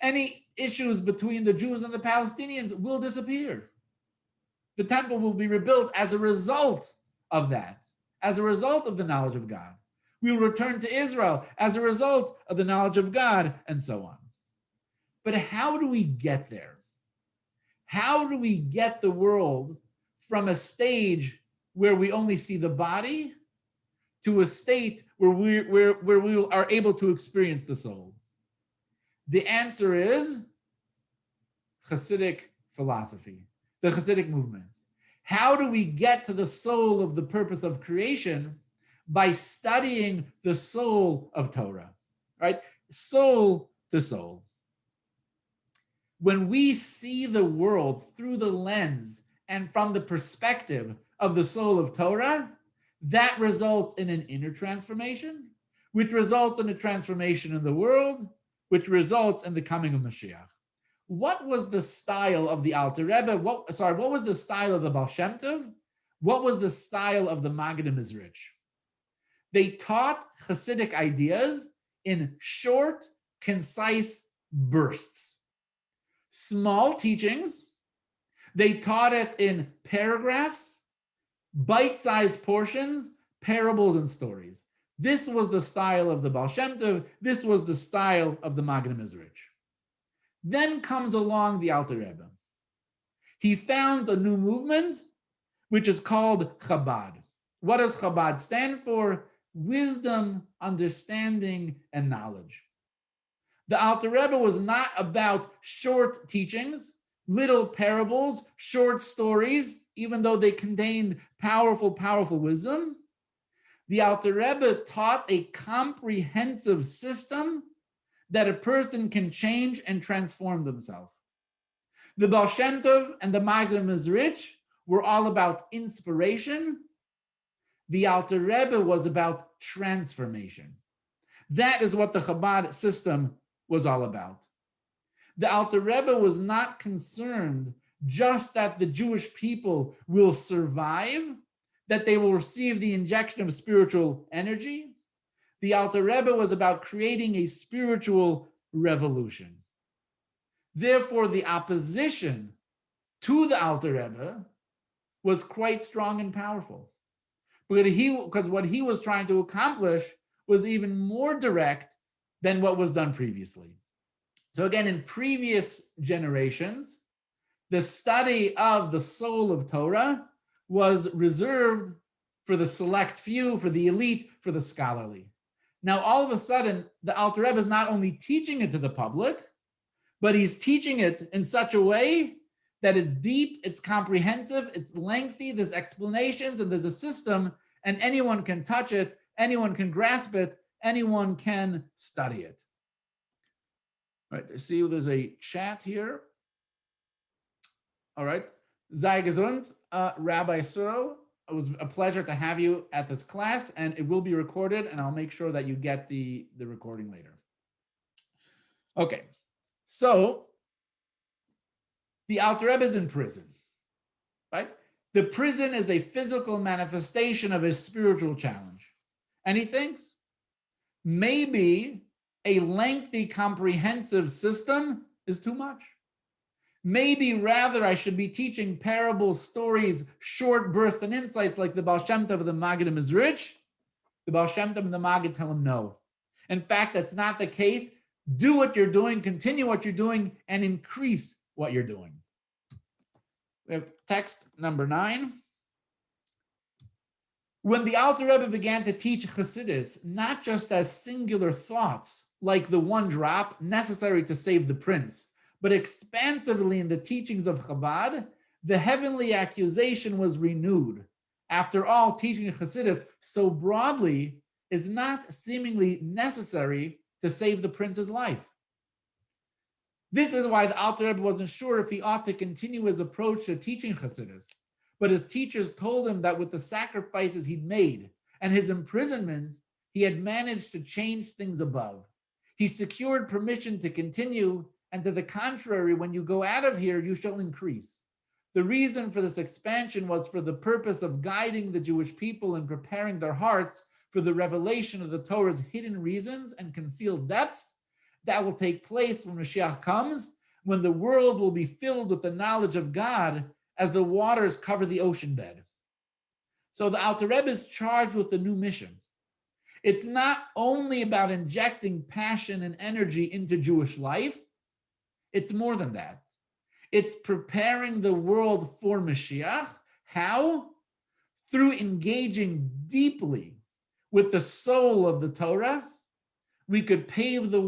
Any issues between the Jews and the Palestinians will disappear. The temple will be rebuilt as a result of that, as a result of the knowledge of God. We will return to Israel as a result of the knowledge of God, and so on. But how do we get there? How do we get the world from a stage where we only see the body to a state where we are able to experience the soul? The answer is Chassidic philosophy, the Chassidic movement. How do we get to the soul of the purpose of creation? By studying the soul of Torah, right? Soul to soul. When we see the world through the lens and from the perspective of the soul of Torah, that results in an inner transformation, which results in a transformation in the world, which results in the coming of Mashiach. What was the style of the Alter Rebbe? What was the style of the Baal Shem Tov? What was the style of the Maggid Mizrich? They taught Chassidic ideas in short, concise bursts. Small teachings. They taught it in paragraphs, bite-sized portions, parables, and stories. This was the style of the Baal Shem Tov. This was the style of the Maggid Mizrich. Then comes along the Alter Rebbe. He founds a new movement, which is called Chabad. What does Chabad stand for? Wisdom, understanding, and knowledge. The Alter Rebbe was not about short teachings, little parables, short stories, even though they contained powerful, powerful wisdom. The Alter Rebbe taught a comprehensive system that a person can change and transform themselves. The Baal Shem Tov and the Maggid Mizrich were all about inspiration. The Alter Rebbe was about transformation. That is what the Chabad system was all about. The Alter Rebbe was not concerned just that the Jewish people will survive, that they will receive the injection of spiritual energy. The Alter Rebbe was about creating a spiritual revolution. Therefore, the opposition to the Alter Rebbe was quite strong and powerful. Because what he was trying to accomplish was even more direct than what was done previously. So again, in previous generations, the study of the soul of Torah was reserved for the select few, for the elite, for the scholarly. Now, all of a sudden, the Alter Rebbe is not only teaching it to the public, but he's teaching it in such a way that it's deep, it's comprehensive, it's lengthy, there's explanations, and there's a system, and anyone can touch it, anyone can grasp it, anyone can study it. All right, I see there's a chat here. All right, sei gesund, Rabbi Searle. It was a pleasure to have you at this class, and it will be recorded, and I'll make sure that you get the recording later. Okay, so the Alter Rebbe is in prison, right? The prison is a physical manifestation of his spiritual challenge. And he thinks maybe a lengthy, comprehensive system is too much. Maybe rather I should be teaching parables, stories, short bursts and insights like the Baal Shem Tov and the Maggid Mizrich. The Baal Shem Tov and the Maggid tell him no. In fact, that's not the case. Do what you're doing, continue what you're doing, and increase what you're doing. We have text number 9. When the Alter Rebbe began to teach Chassidus, not just as singular thoughts, like the one drop necessary to save the prince, but expansively in the teachings of Chabad, the heavenly accusation was renewed. After all, teaching Chassidus so broadly is not seemingly necessary to save the prince's life. This is why the Alter Rebbe wasn't sure if he ought to continue his approach to teaching Chassidus. but his teachers told him that with the sacrifices he'd made and his imprisonment, he had managed to change things above. He secured permission to continue, and to the contrary, when you go out of here, you shall increase. The reason for this expansion was for the purpose of guiding the Jewish people and preparing their hearts for the revelation of the Torah's hidden reasons and concealed depths that will take place when Mashiach comes, when the world will be filled with the knowledge of God as the waters cover the ocean bed. So the Alter Rebbe is charged with the new mission. It's not only about injecting passion and energy into Jewish life, it's more than that. It's preparing the world for Mashiach. How? Through engaging deeply with the soul of the Torah, we could pave the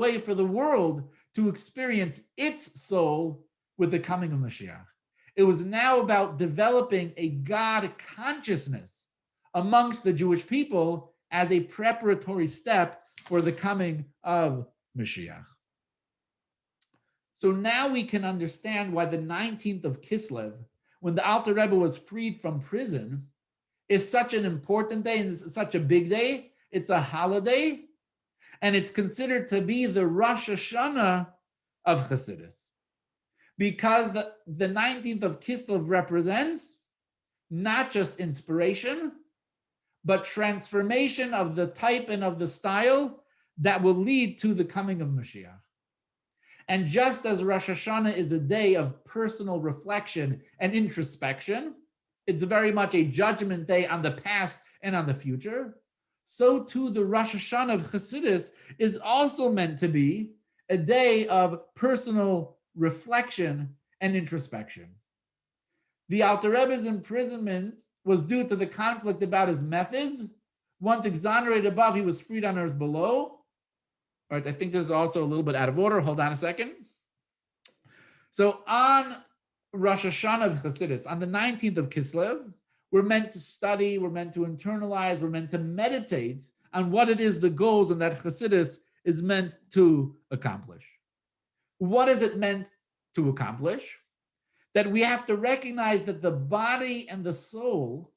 way for the world to experience its soul with the coming of Mashiach. It was now about developing a God consciousness amongst the Jewish people as a preparatory step for the coming of Mashiach. So now we can understand why the 19th of Kislev, when the Alter Rebbe was freed from prison, is such an important day and such a big day. It's a holiday, and it's considered to be the Rosh Hashanah of Chassidus. Because the 19th of Kislev represents not just inspiration, but transformation of the type and of the style that will lead to the coming of Mashiach. And just as Rosh Hashanah is a day of personal reflection and introspection, it's very much a judgment day on the past and on the future, so too the Rosh Hashanah of Chassidus is also meant to be a day of personal reflection and introspection. The Alter Rebbe's imprisonment was due to the conflict about his methods. Once exonerated above, he was freed on earth below. All right, I think this is also a little bit out of order. Hold on a second. So on Rosh Hashanah of Chassidus, on the 19th of Kislev, we're meant to study, we're meant to internalize, we're meant to meditate on what it is the goals and that Chassidus is meant to accomplish. What is it meant to accomplish? That we have to recognize that the body and the soul,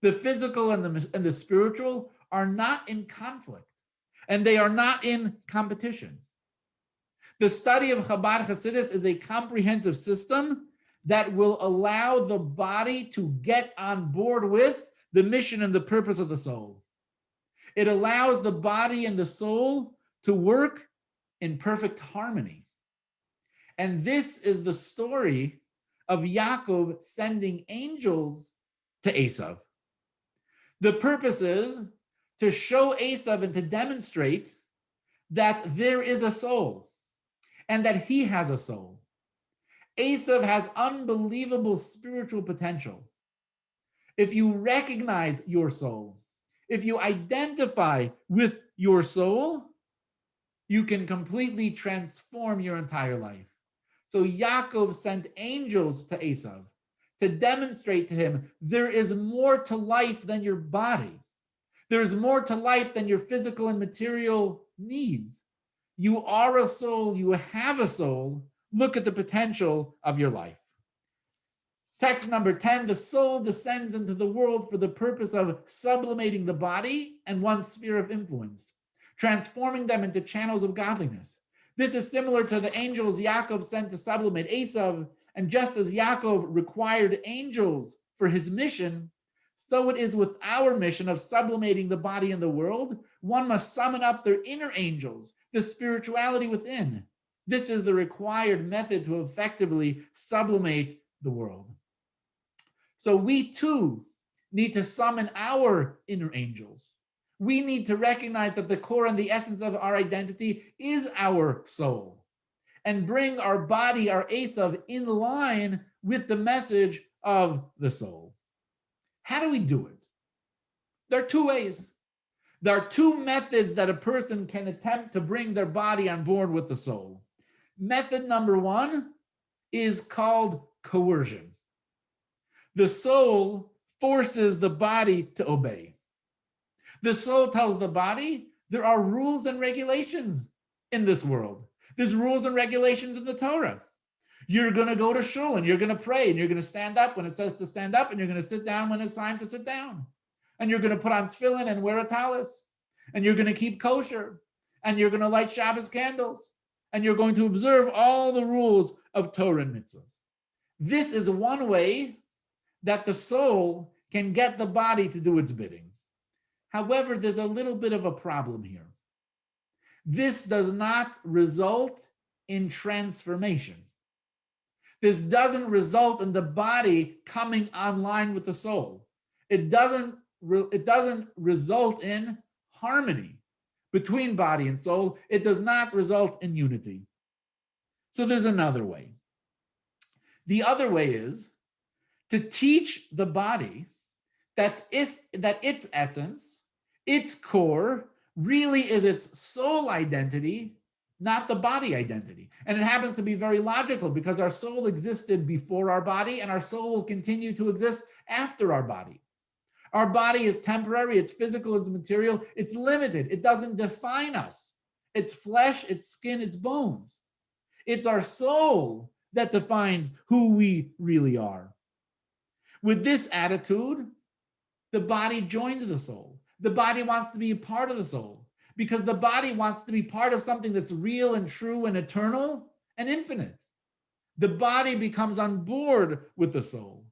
the physical and the spiritual, are not in conflict, and they are not in competition. The study of Chabad Chassidus is a comprehensive system that will allow the body to get on board with the mission and the purpose of the soul. It allows the body and the soul to work in perfect harmony. And this is the story of Yaakov sending angels to Esav. The purpose is to show Esav and to demonstrate that there is a soul and that he has a soul. Esav has unbelievable spiritual potential. If you recognize your soul, if you identify with your soul, you can completely transform your entire life. So Yaakov sent angels to Esav to demonstrate to him there is more to life than your body. There's more to life than your physical and material needs. You are a soul, you have a soul. Look at the potential of your life. Text number 10, the soul descends into the world for the purpose of sublimating the body and one's sphere of influence, transforming them into channels of godliness. This is similar to the angels Yaakov sent to sublimate Esav, and just as Yaakov required angels for his mission, so it is with our mission of sublimating the body and the world. One must summon up their inner angels, the spirituality within. This is the required method to effectively sublimate the world. So we too need to summon our inner angels. We need to recognize that the core and the essence of our identity is our soul, and bring our body, our Esav, in line with the message of the soul. How do we do it? There are two ways. There are two methods that a person can attempt to bring their body on board with the soul. Method number one is called coercion. The soul forces the body to obey. The soul tells the body there are rules and regulations in this world. There's rules and regulations in the Torah. You're going to go to shul and you're going to pray and you're going to stand up when it says to stand up and you're going to sit down when it's time to sit down. And you're going to put on tefillin and wear a talis. And you're going to keep kosher. And you're going to light Shabbos candles. And you're going to observe all the rules of Torah and mitzvahs. This is one way that the soul can get the body to do its bidding. However, there's a little bit of a problem here. This does not result in transformation. This doesn't result in the body coming online with the soul. It doesn't result in harmony between body and soul. It does not result in unity. So there's another way. The other way is to teach the body that its essence, its core, really is its soul identity, not the body identity. And it happens to be very logical because our soul existed before our body and our soul will continue to exist after our body. Our body is temporary, it's physical, it's material, it's limited. It doesn't define us. It's flesh, it's skin, it's bones. It's our soul that defines who we really are. With this attitude, the body joins the soul. The body wants to be a part of the soul because the body wants to be part of something that's real and true and eternal and infinite. The body becomes on board with the soul.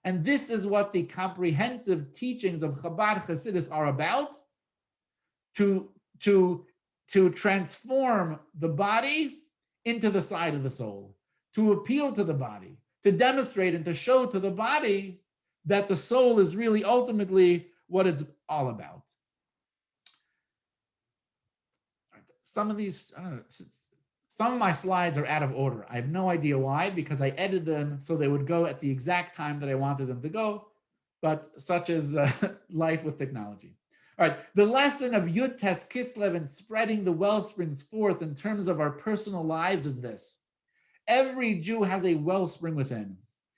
And this is what the comprehensive teachings of Chabad Hasidus are about, to transform the body into the side of the soul, to appeal to the body, to demonstrate and to show to the body that the soul is really ultimately what it's all about. Some of these, I don't know, some of my slides are out of order. I have no idea why, because I edited them so they would go at the exact time that I wanted them to go, but such is life with technology. All right, the lesson of Yud Tes Kislev and spreading the wellsprings forth in terms of our personal lives is this. Every Jew has a wellspring within.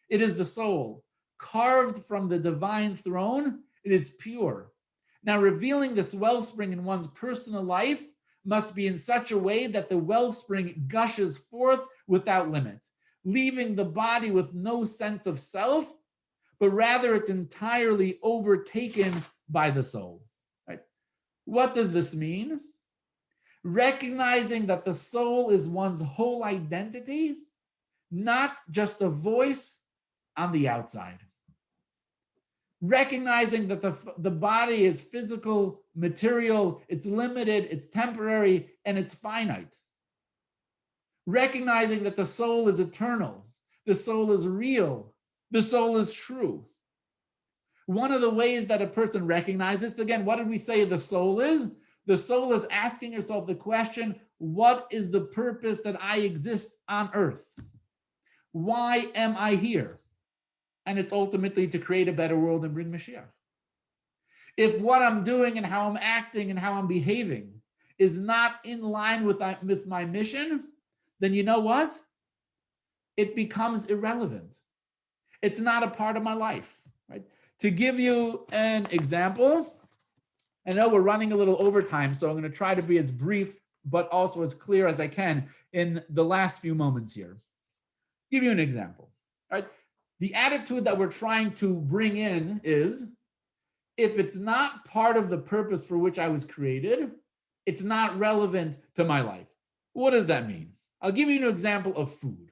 It is the soul, carved from the divine throne. It is pure. Now, revealing this wellspring in one's personal life must be in such a way that the wellspring gushes forth without limit, leaving the body with no sense of self, but rather it's entirely overtaken by the soul. Right? What does this mean? Recognizing that the soul is one's whole identity, not just a voice on the outside. Recognizing that the body is physical, material, it's limited, it's temporary, and it's finite. Recognizing that the soul is eternal, the soul is real, the soul is true. One of the ways that a person recognizes, again, what did we say the soul is? The soul is asking herself the question, what is the purpose that I exist on earth? Why am I here? And it's ultimately to create a better world and bring Mashiach. If what I'm doing and how I'm acting and how I'm behaving is not in line with my mission, then you know what? It becomes irrelevant. It's not a part of my life. Right? To give you an example, I know we're running a little overtime, so I'm going to try to be as brief but also as clear as I can in the last few moments here. Give you an example. Right? The attitude that we're trying to bring in is, if it's not part of the purpose for which I was created, it's not relevant to my life. What does that mean? I'll give you an example of food.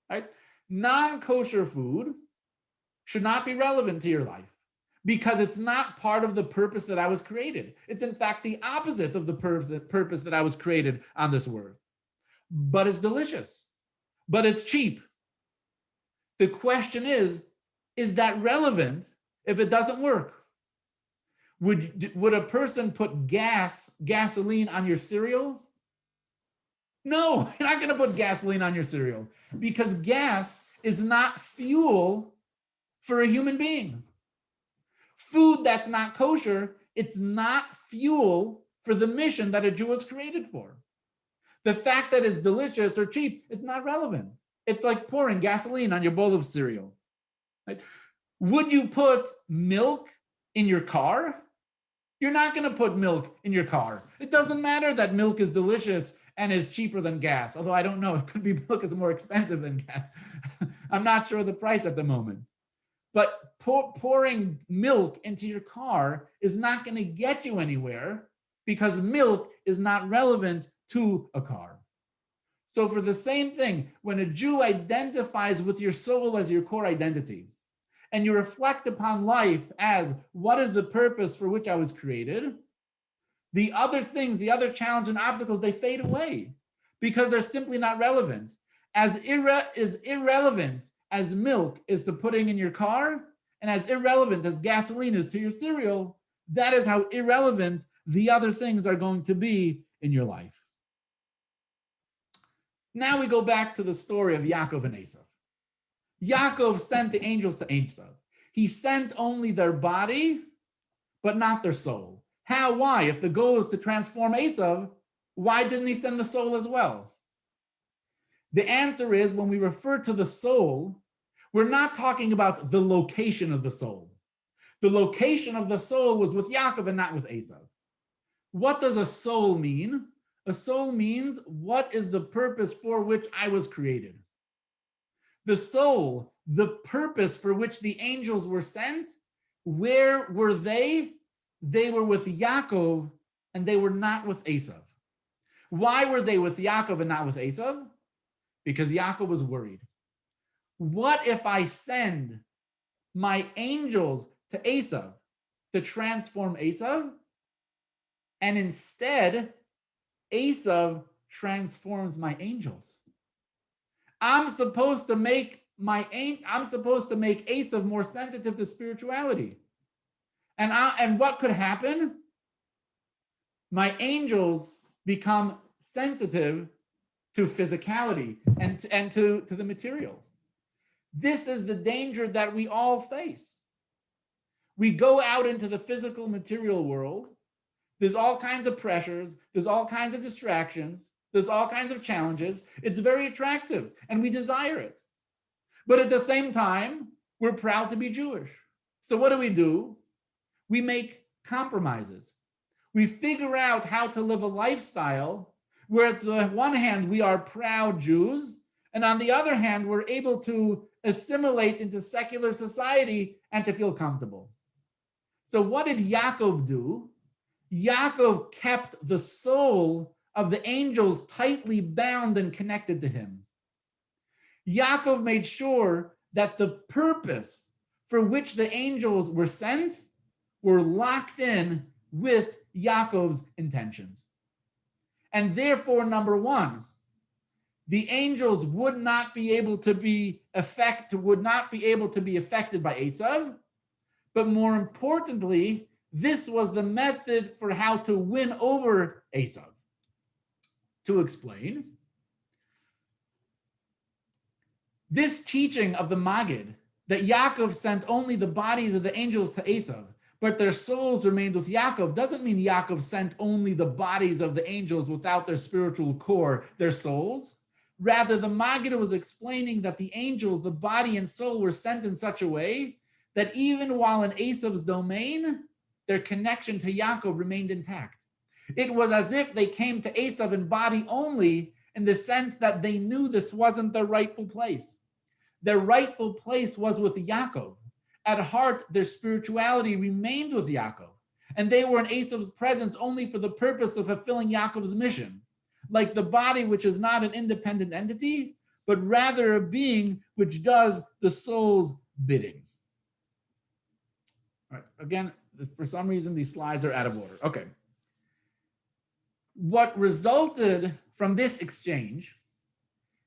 Right? Non-kosher food should not be relevant to your life because it's not part of the purpose that I was created. It's in fact the opposite of the purpose that I was created on this earth. But it's delicious, but it's cheap. The question is that relevant if it doesn't work? Would a person put gasoline on your cereal? No, you're not going to put gasoline on your cereal because gas is not fuel for a human being. Food that's not kosher, it's not fuel for the mission that a Jew was created for. The fact that it's delicious or cheap is not relevant. It's like pouring gasoline on your bowl of cereal. Right? Would you put milk in your car? You're not going to put milk in your car. It doesn't matter that milk is delicious and is cheaper than gas. Although I don't know, it could be milk is more expensive than gas. I'm not sure the price at the moment. But pouring milk into your car is not going to get you anywhere because milk is not relevant to a car. So for the same thing, when a Jew identifies with your soul as your core identity, and you reflect upon life as what is the purpose for which I was created, the other things, the other challenges and obstacles, they fade away because they're simply not relevant. As irrelevant as milk is to putting in your car, and as irrelevant as gasoline is to your cereal, that is how irrelevant the other things are going to be in your life. Now we go back to the story of Yaakov and Esav. Yaakov sent the angels to Esav. He sent only their body, but not their soul. How? Why? If the goal is to transform Esav, why didn't he send the soul as well? The answer is, when we refer to the soul, we're not talking about the location of the soul. The location of the soul was with Yaakov and not with Esav. What does a soul mean? A soul means, what is the purpose for which I was created? The soul, the purpose for which the angels were sent, where were they? They were with Yaakov and they were not with Esav. Why were they with Yaakov and not with Esav? Because Yaakov was worried. What if I send my angels to Esav to transform Esav, and instead Esav transforms my angels? I'm supposed to make Esav more sensitive to spirituality. And what could happen? My angels become sensitive to physicality and to the material. This is the danger that we all face. We go out into the physical material world. There's all kinds of pressures. There's all kinds of distractions. There's all kinds of challenges. It's very attractive and we desire it. But at the same time, we're proud to be Jewish. So what do? We make compromises. We figure out how to live a lifestyle where at the one hand, we are proud Jews, and on the other hand, we're able to assimilate into secular society and to feel comfortable. So what did Yaakov do? Yaakov kept the soul of the angels tightly bound and connected to him. Yaakov made sure that the purpose for which the angels were sent were locked in with Yaakov's intentions. And therefore, number one, the angels would not be able to be affected by Esav, but more importantly, this was the method for how to win over Esav. To explain, this teaching of the Maggid, that Yaakov sent only the bodies of the angels to Esav, but their souls remained with Yaakov, doesn't mean Yaakov sent only the bodies of the angels without their spiritual core, their souls. Rather, the Maggid was explaining that the angels, the body and soul, were sent in such a way that even while in Esav's domain, their connection to Yaakov remained intact. It was as if they came to Esav in body only, in the sense that they knew this wasn't their rightful place. Their rightful place was with Yaakov. At heart, their spirituality remained with Yaakov, and they were in Esav's presence only for the purpose of fulfilling Yaakov's mission, like the body, which is not an independent entity, but rather a being which does the soul's bidding. All right, again, for some reason, these slides are out of order. Okay. What resulted from this exchange,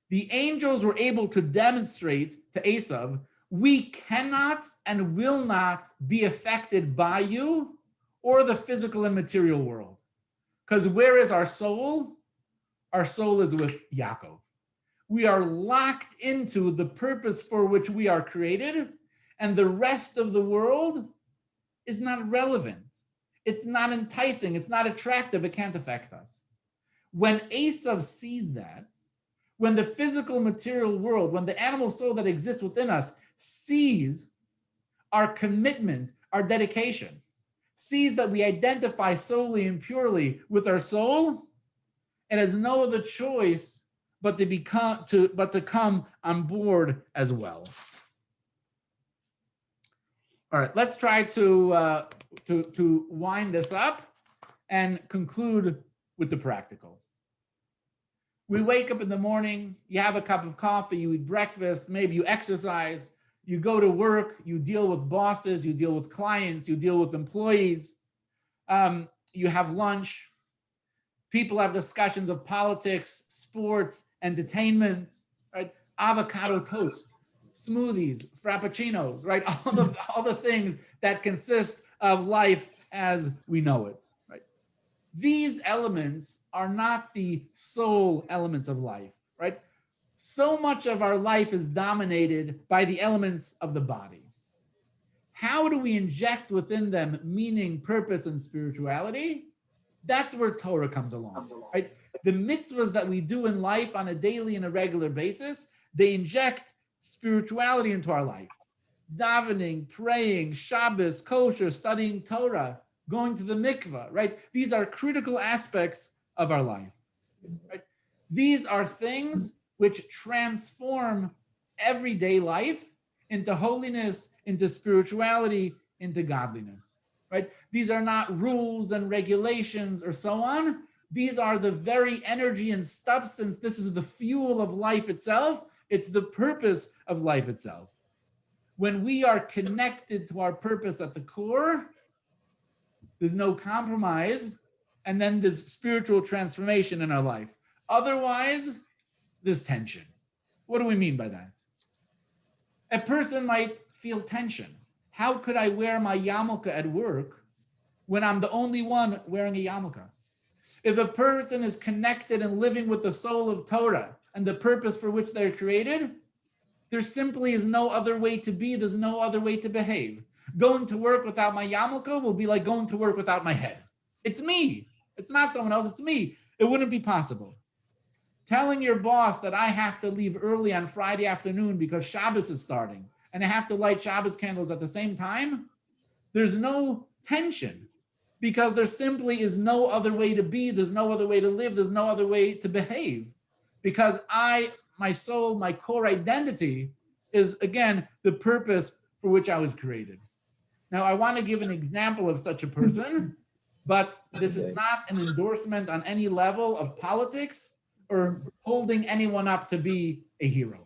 the angels were able to demonstrate to Esav, we cannot and will not be affected by you or the physical and material world. Because where is our soul? Our soul is with Yaakov. We are locked into the purpose for which we are created, and the rest of the world is not relevant. It's not enticing. It's not attractive. It can't affect us. When Esav sees that, when the physical material world, when the animal soul that exists within us sees our commitment, our dedication, sees that we identify solely and purely with our soul, It has no other choice but to come on board as well. All right, let's try to wind this up and conclude with the practical. We wake up in the morning, you have a cup of coffee, you eat breakfast, maybe you exercise, you go to work, you deal with bosses, you deal with clients, you deal with employees, you have lunch, people have discussions of politics, sports, entertainment, right? Avocado toast, smoothies, frappuccinos, right? All the things that consist of life as we know it, right? These elements are not the sole elements of life, right? So much of our life is dominated by the elements of the body. How do we inject within them meaning, purpose, and spirituality? That's where Torah comes along, right? The mitzvahs that we do in life on a daily and a regular basis, they inject spirituality into our life. Davening, praying, Shabbos, kosher, studying Torah, going to the mikvah, right? These are critical aspects of our life, right? These are things which transform everyday life into holiness, into spirituality, into godliness, right? These are not rules and regulations or so on. These are the very energy and substance. This is the fuel of life itself. It's the purpose of life itself. When we are connected to our purpose at the core, there's no compromise, and then there's spiritual transformation in our life. Otherwise, there's tension. What do we mean by that? A person might feel tension. How could I wear my yarmulke at work when I'm the only one wearing a yarmulke? If a person is connected and living with the soul of Torah and the purpose for which they're created, there simply is no other way to be. There's no other way to behave. Going to work without my yarmulke will be like going to work without my head. It's me. It's not someone else. It's me. It wouldn't be possible. Telling your boss that I have to leave early on Friday afternoon because Shabbos is starting and I have to light Shabbos candles at the same time, there's no tension because there simply is no other way to be. There's no other way to live. There's no other way to behave because my soul, my core identity is, again, the purpose for which I was created. Now, I want to give an example of such a person, but this is not an endorsement on any level of politics or holding anyone up to be a hero.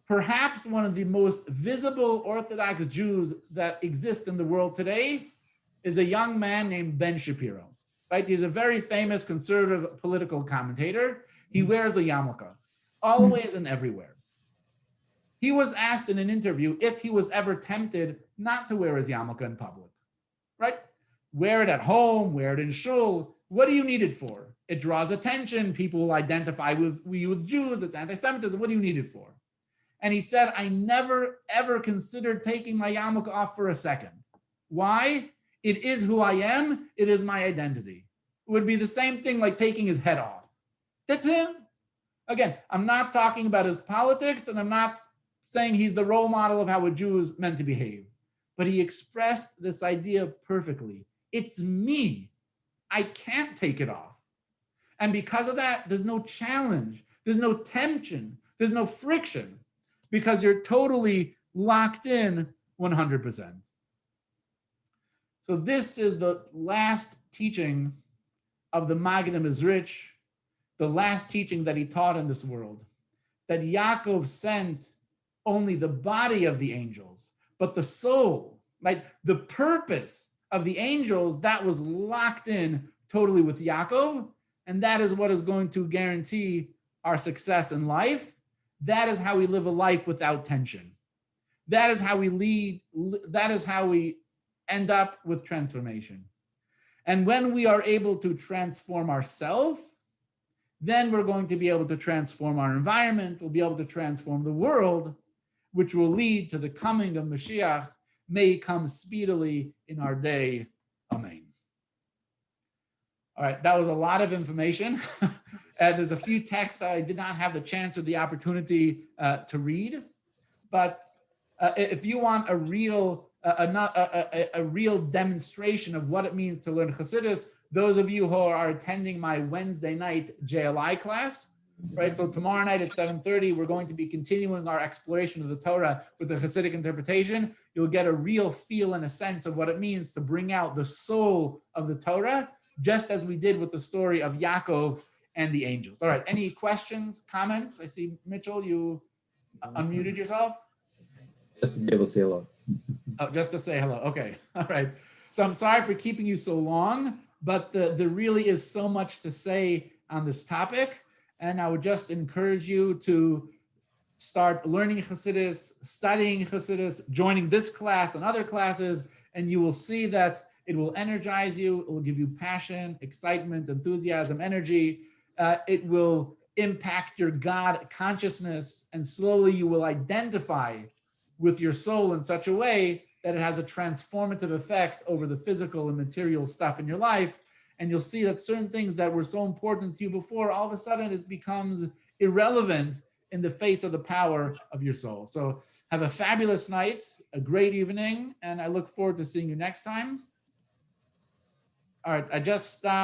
Perhaps one of the most visible Orthodox Jews that exist in the world today is a young man named Ben Shapiro, right? He's a very famous conservative political commentator. He wears a yarmulke, always and everywhere. He was asked in an interview if he was ever tempted not to wear his yarmulke in public, right? Wear it at home, wear it in shul. What do you need it for? It draws attention. People will identify with you with Jews. It's anti-Semitism. What do you need it for? And he said, I never, ever considered taking my yarmulke off for a second. Why? It is who I am. It is my identity. It would be the same thing like taking his head off. That's him. Again, I'm not talking about his politics, and I'm not saying he's the role model of how a Jew is meant to behave. But he expressed this idea perfectly. It's me. I can't take it off. And because of that, there's no challenge. There's no tension. There's no friction because you're totally locked in 100%. So this is the last teaching of the Maggid Mizrich, the last teaching that he taught in this world, that Yaakov sent only the body of the angels, but the soul, right? The purpose of the angels, that was locked in totally with Yaakov, and that is what is going to guarantee our success in life. That is how we live a life without tension. That is how we lead, that is how we end up with transformation. And when we are able to transform ourselves, then we're going to be able to transform our environment, we'll be able to transform the world, which will lead to the coming of Mashiach, may come speedily in our day. Amen. All right, that was a lot of information. There's a few texts that I did not have the chance or the opportunity to read, but if you want a real demonstration of what it means to learn Chassidus, those of you who are attending my Wednesday night JLI class, right? So tomorrow night at 7:30, we're going to be continuing our exploration of the Torah with the Chassidic interpretation. You'll get a real feel and a sense of what it means to bring out the soul of the Torah, just as we did with the story of Yaakov and the angels. All right, any questions, comments? I see Mitchell, you unmuted yourself. Just to be able to say hello. Oh, just to say hello. Okay. All right. So I'm sorry for keeping you so long, but there really is so much to say on this topic. And I would just encourage you to start learning Chassidus, studying Chassidus, joining this class and other classes, and you will see that it will energize you. It will give you passion, excitement, enthusiasm, energy. It will impact your God consciousness, and slowly you will identify with your soul in such a way that it has a transformative effect over the physical and material stuff in your life. And you'll see that certain things that were so important to you before, all of a sudden it becomes irrelevant in the face of the power of your soul. So have a fabulous night, a great evening, and I look forward to seeing you next time. All right, I just stopped.